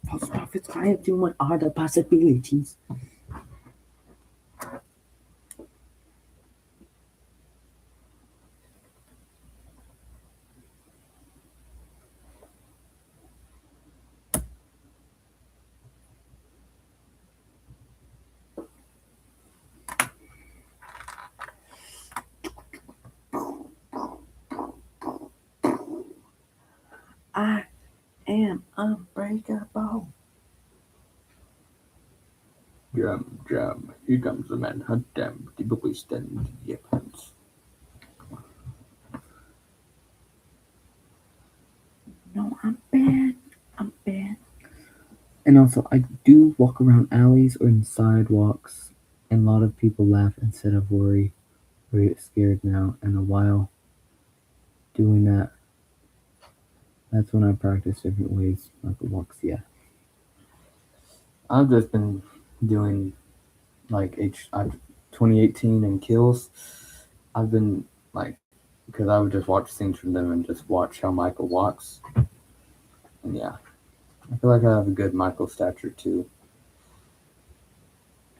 Post off. If it's I have what are the possibilities? I am unbreakable. Jam, here comes the man, hot damn, the book is standing in your pants. No, I'm bad. I'm bad. And also, I do walk around alleys or in sidewalks, and a lot of people laugh instead of worry or get scared now. And a while doing that, that's when I practice different ways, like walks. Yeah, I've just been doing like 2018 and kills. I've been like because I would just watch scenes from them and just watch how Michael walks. And yeah, I feel like I have a good Michael stature too.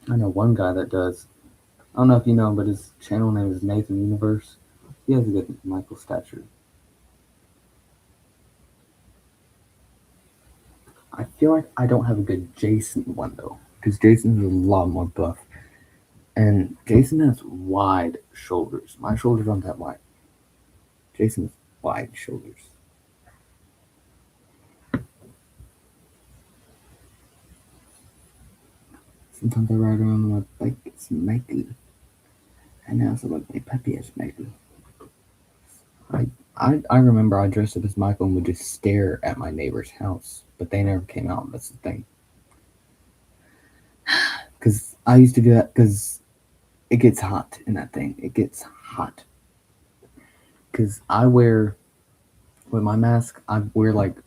I know one guy that does. I don't know if you know him, but his channel name is Nathan Universe. He has a good Michael stature. I feel like I don't have a good Jason one though, because Jason is a lot more buff, and Jason has wide shoulders. My shoulders aren't that wide. Jason has wide shoulders. Sometimes I ride around on my bike. It's Michael, and I also like my puppy as Michael. I remember I dressed up as Michael and would just stare at my neighbor's house, but they never came out. That's the thing. Because I used to do that because it gets hot in that thing. It gets hot. Because I wear, with my mask, I wear like,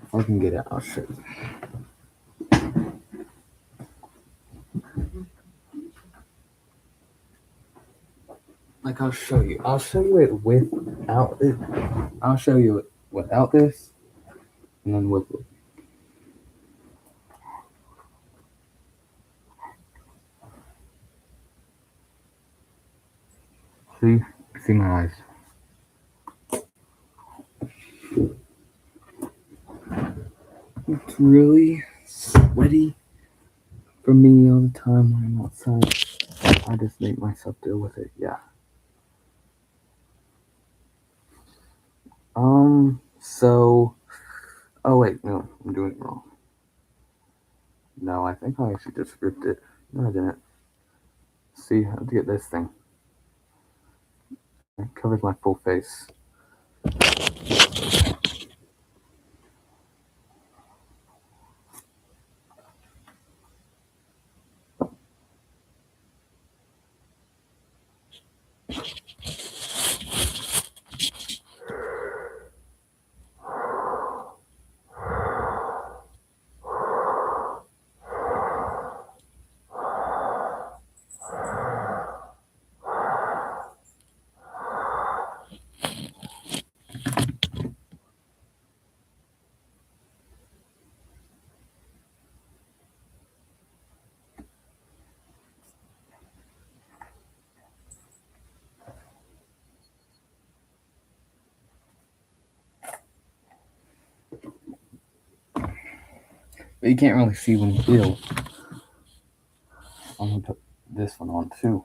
if I can get it, I'll show you. Like, I'll show you. I'll show you it without it. I'll show you it without this, and then with it. See? See my eyes. It's really sweaty for me all the time when I'm outside. I just make myself deal with it. Yeah. So. Oh, wait, no, I'm doing it wrong. No, I think I actually just ripped it. No, I didn't. See, I have to get this thing. It covers my full face. But you can't really see when you feel. I'm gonna put this one on too.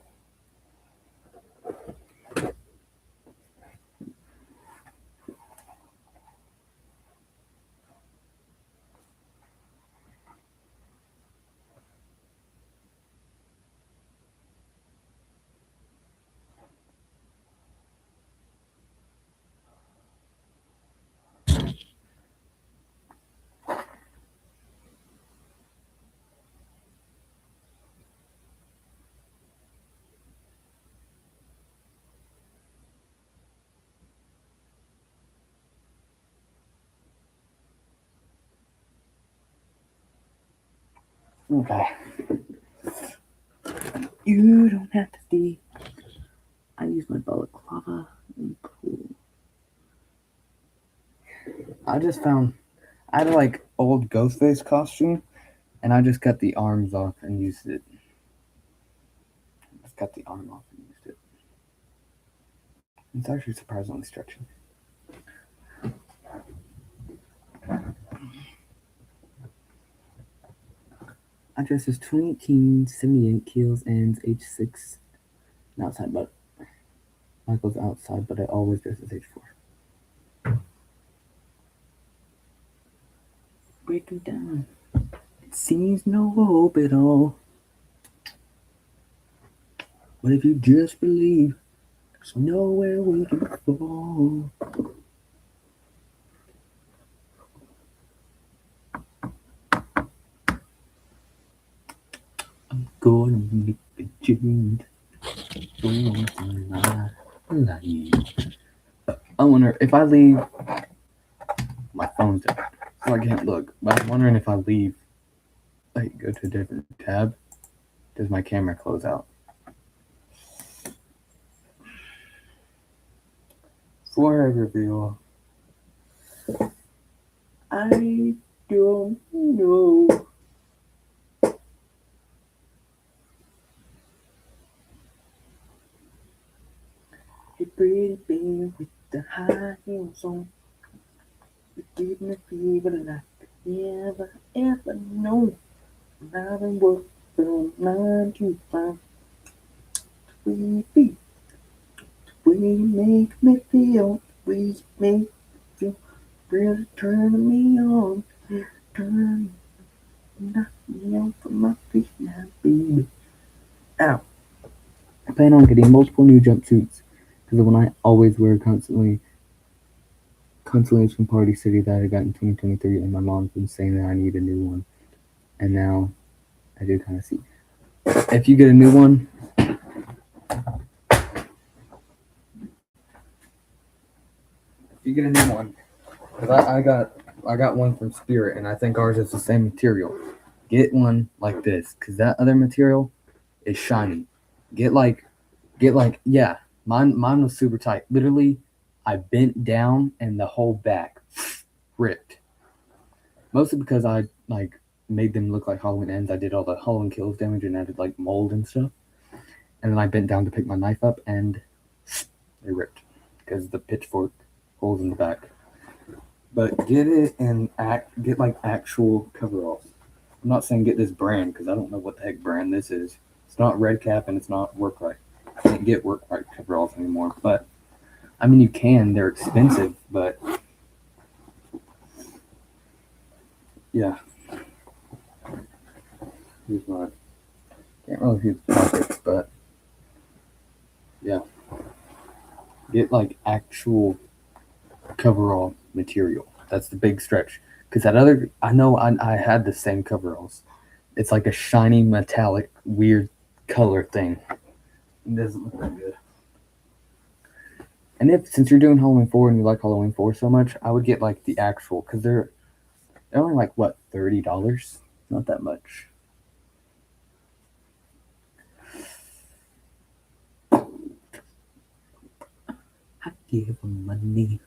Okay. You don't have to be. I use my balaclava in the pool. I just found I had to like old Ghostface costume, and I just cut the arms off and used it. Just cut the arm off and used it. It's actually surprisingly stretchy. Address is 2018, 78 Keels Ends, H6. Outside, but Michael's outside, but I always dress as H4. Breaking down. It seems no hope at all. But if you just believe, there's nowhere we can fall. I'm gonna make a change. Once in my life. I wonder if I leave. My phone's dead, so I can't look. But I'm wondering if I leave, like, go to a different tab, does my camera close out? For a reveal, I don't know. Hey, pretty baby with the high heels on, you give me fever like I never ever known. I've been working from 9 to 5. We be, we make me feel, we make me feel, really turning me on, turn, knock me out from my feet now, baby. Ow. I plan on getting multiple new jumpsuits because the one I always wear constantly is from Party City that I got in 2023, and my mom's been saying that I need a new one, and now I do kind of see. If you get a new one, because I got one from Spirit, and I think ours is the same material. Get one like this, because that other material is shiny. Get like yeah. Mine was super tight. Literally, I bent down and the whole back ripped. Mostly because I like made them look like Halloween ends. I did all the Halloween kills damage and added like mold and stuff. And then I bent down to pick my knife up and it ripped because the pitchfork holes in the back. But get it and get like actual coveralls. I'm not saying get this brand because I don't know what the heck brand this is. It's not Red Cap and it's not Work Right. You can't get Work Right coveralls anymore. But I mean, you can. They're expensive, but yeah. Here's my. Can't really see the pockets, but yeah. Get like actual coverall material. That's the big stretch. Because that other, I know I had the same coveralls. It's like a shiny metallic weird color thing. It doesn't look that good. And if since you're doing Halloween 4 and you like Halloween 4 so much, I would get like the actual because they're only like what $30. Not that much. I give them money.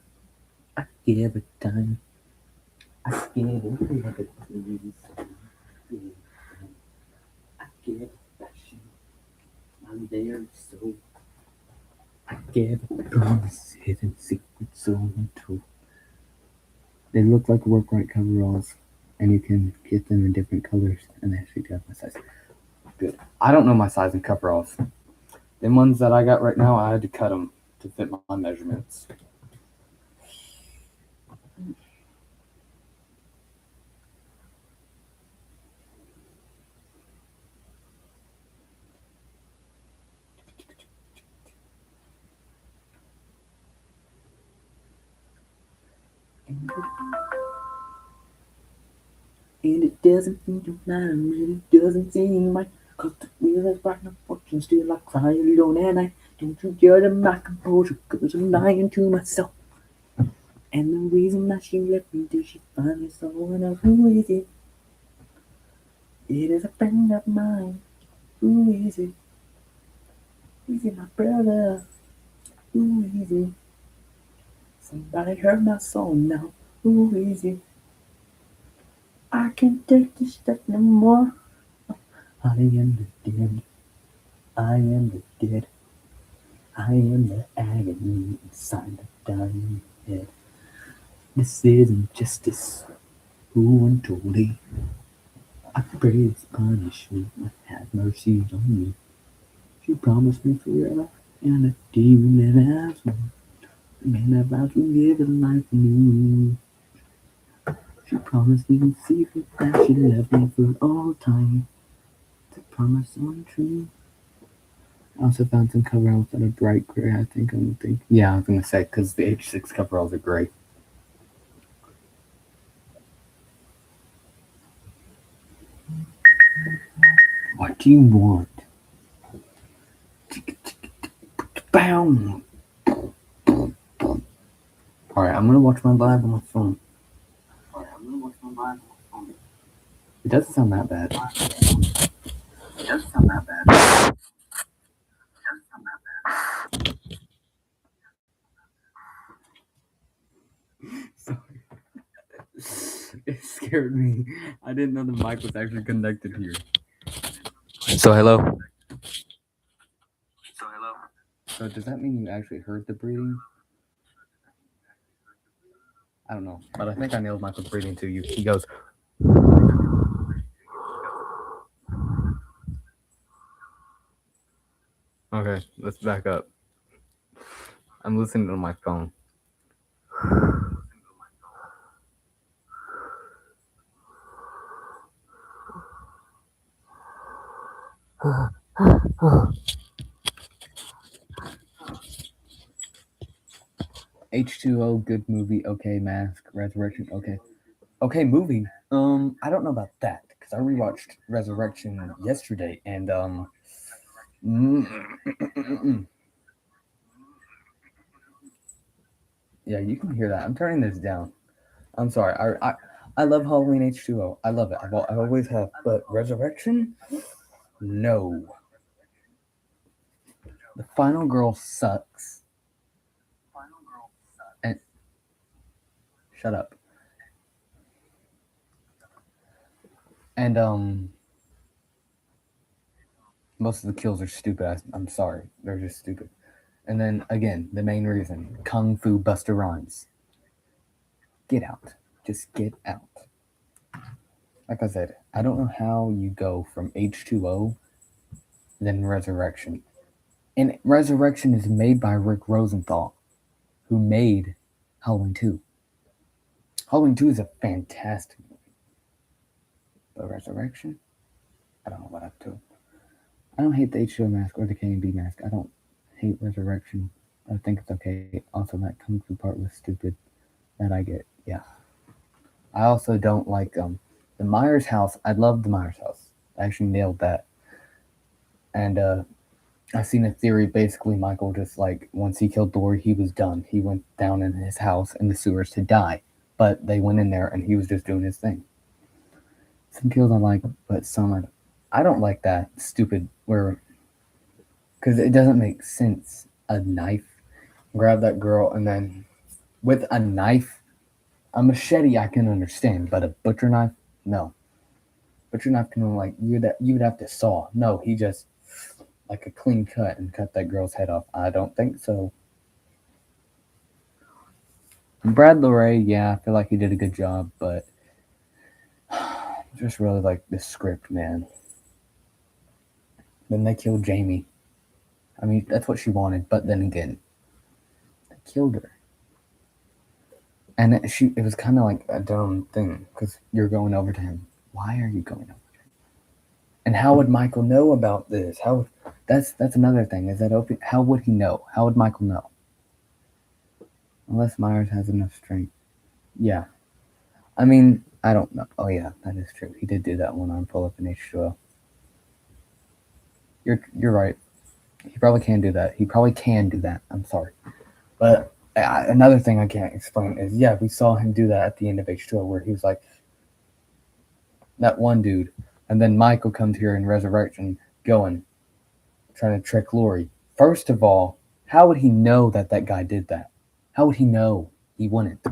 I give it time. I give it liberties. I give it passion. I'm there so. I give it promises and secrets untold. They look like work right coveralls, and you can get them in different colors, and they actually do have my size. Good. I don't know my size in coveralls. The ones that I got right now, I had to cut them to fit my measurements. And it doesn't seem to matter, and it doesn't seem right. Cause the wheel is right, unfortunately, still I cry alone at night. Don't you judge my composure, cause I'm lying to myself. And the reason that she left me till she finally saw one of who is it? It is a friend of mine. Who is it? Is it my brother? Who is it? Somebody heard my song now. Who is it? I can't take this stuff no more. I am the dead. I am the dead. I am the agony inside the dying head. This isn't justice. Who untold thee? I praise punishment, but have mercy on me. She promised me forever, and a day we never asked more. The man that vows to live a life anew. She promised me in secret that she loved me for all time. The promise untrue. I also found some coveralls that are bright gray. I think I'm gonna think. Yeah, I was gonna say because the H6 coveralls are gray. What do you want? Bam! Alright, I'm gonna watch my live on my phone. It doesn't sound that bad. Sorry. It scared me. I didn't know the mic was actually connected here. So hello. So does that mean you actually heard the breathing? I don't know, but I think I nailed Michael's breathing too. He goes. Okay, let's back up. I'm listening to my phone. H2O, good movie. Okay, Mask, Resurrection. Okay, okay, movie. I don't know about that because I rewatched Resurrection yesterday, and yeah, you can hear that. I'm turning this down. I'm sorry. I love Halloween H2O. I love it. I always have. But Resurrection, no. The final girl sucks. And shut up. And most of the kills are stupid. I'm sorry, they're just stupid. And then again, the main reason: Kung Fu Buster Rhymes. Get out. Just get out. Like I said, I don't know how you go from H2O then Resurrection. And Resurrection is made by Rick Rosenthal, who made Halloween 2. Halloween 2 is a fantastic movie. But Resurrection? I don't know what up to. I don't hate the H2O mask or the K&B mask. I don't hate Resurrection. I think it's okay. Also, that Kung Fu part was stupid. That I get. Yeah. I also don't like the Myers house. I love the Myers house. I actually nailed that. And I seen a theory. Basically, Michael just like once he killed Dory, he was done. He went down in his house in the sewers to die. But they went in there and he was just doing his thing. Some kills I like, but some I don't like that stupid where because it doesn't make sense. A knife, grab that girl, and then with a knife, a machete I can understand, but a butcher knife, no. Butcher knife can like you would have to saw. No, he just like a clean cut and cut that girl's head off. I don't think so. Brad Lorray, yeah, I feel like he did a good job, but just really like the script, man. Then they killed Jamie. I mean, that's what she wanted, but then again, they killed her. And it was kind of like a dumb thing because you're going over to him. Why are you going over to him? And how would Michael know about this? That's another thing. Is that open? How would he know? How would Michael know? Unless Myers has enough strength. Yeah. I mean, I don't know. Oh yeah, that is true. He did do that one arm pull up in H2O. You're right. He probably can do that. He probably can do that. I'm sorry, but another thing I can't explain is yeah, we saw him do that at the end of H2O where he was like that one dude, and then Michael comes here in Resurrection going trying to trick Lori. First of all, how would he know that that guy did that? How would he know? He wouldn't.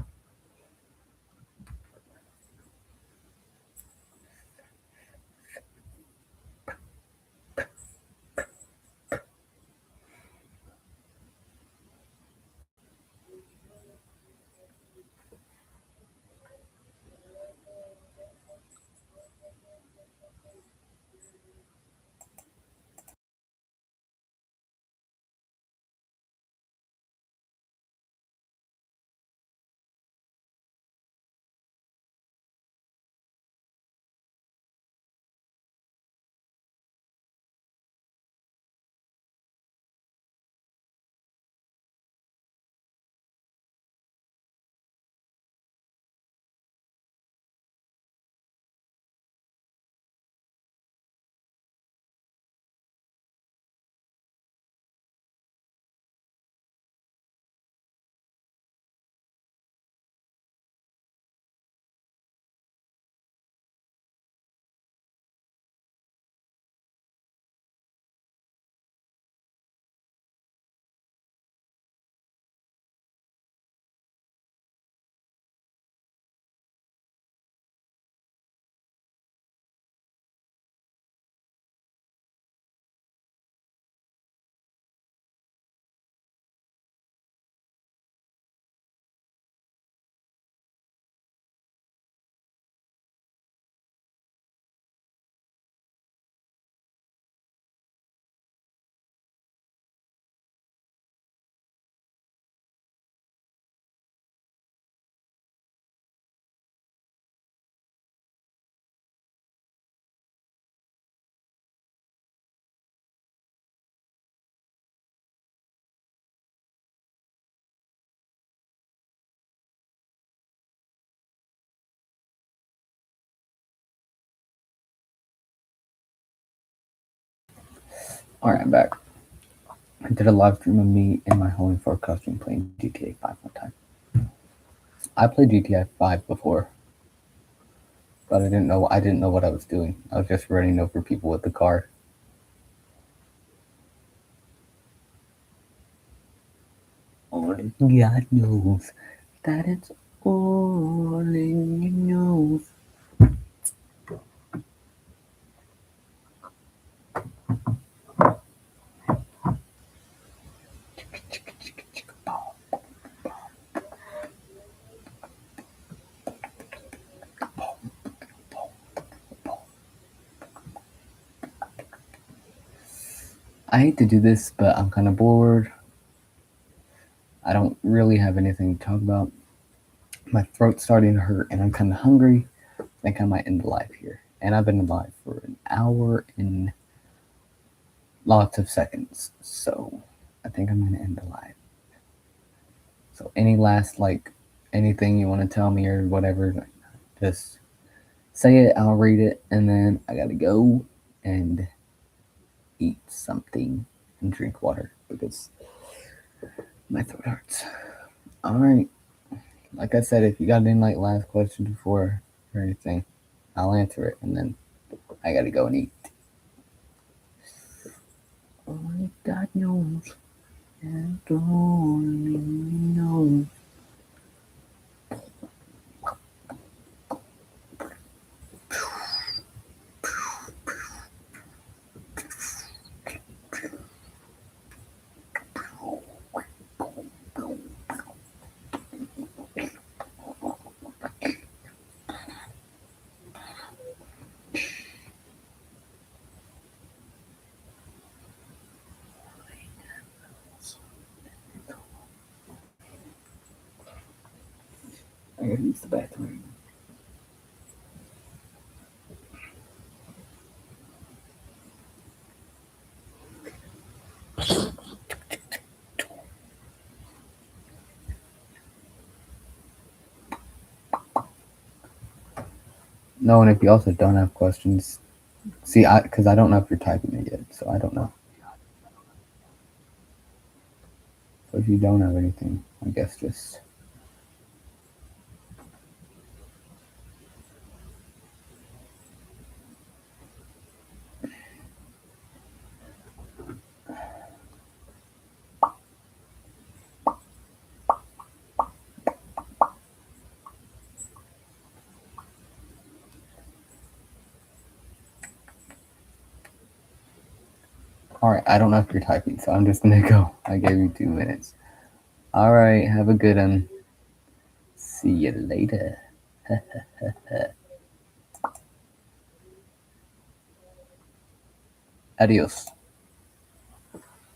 Alright, I'm back. I did a live stream of me and my homie for costume playing GTA 5 one time. I played GTA 5 before, but I didn't know what I was doing. I was just running over people with the car. Only God knows that it's all in your nose. I hate to do this, but I'm kind of bored. I don't really have anything to talk about. My throat's starting to hurt, and I'm kind of hungry. I think I might end the live here. And I've been alive for an hour and lots of seconds, so I think I'm gonna end the live. So any last anything you want to tell me or whatever, just say it. I'll read it, and then I gotta go and eat something and drink water because my throat hurts. All right. Like I said, if you got any last questions before or anything, I'll answer it, and then I gotta go and eat. Only God knows, and only knows. I gotta use the bathroom. No, and if you also don't have questions, see, because I don't know if you're typing it yet, so I don't know. So if you don't have anything, I guess just. Alright, I don't know if you're typing, so I'm just gonna go. I gave you 2 minutes. Alright, have a good one. See you later. Adios.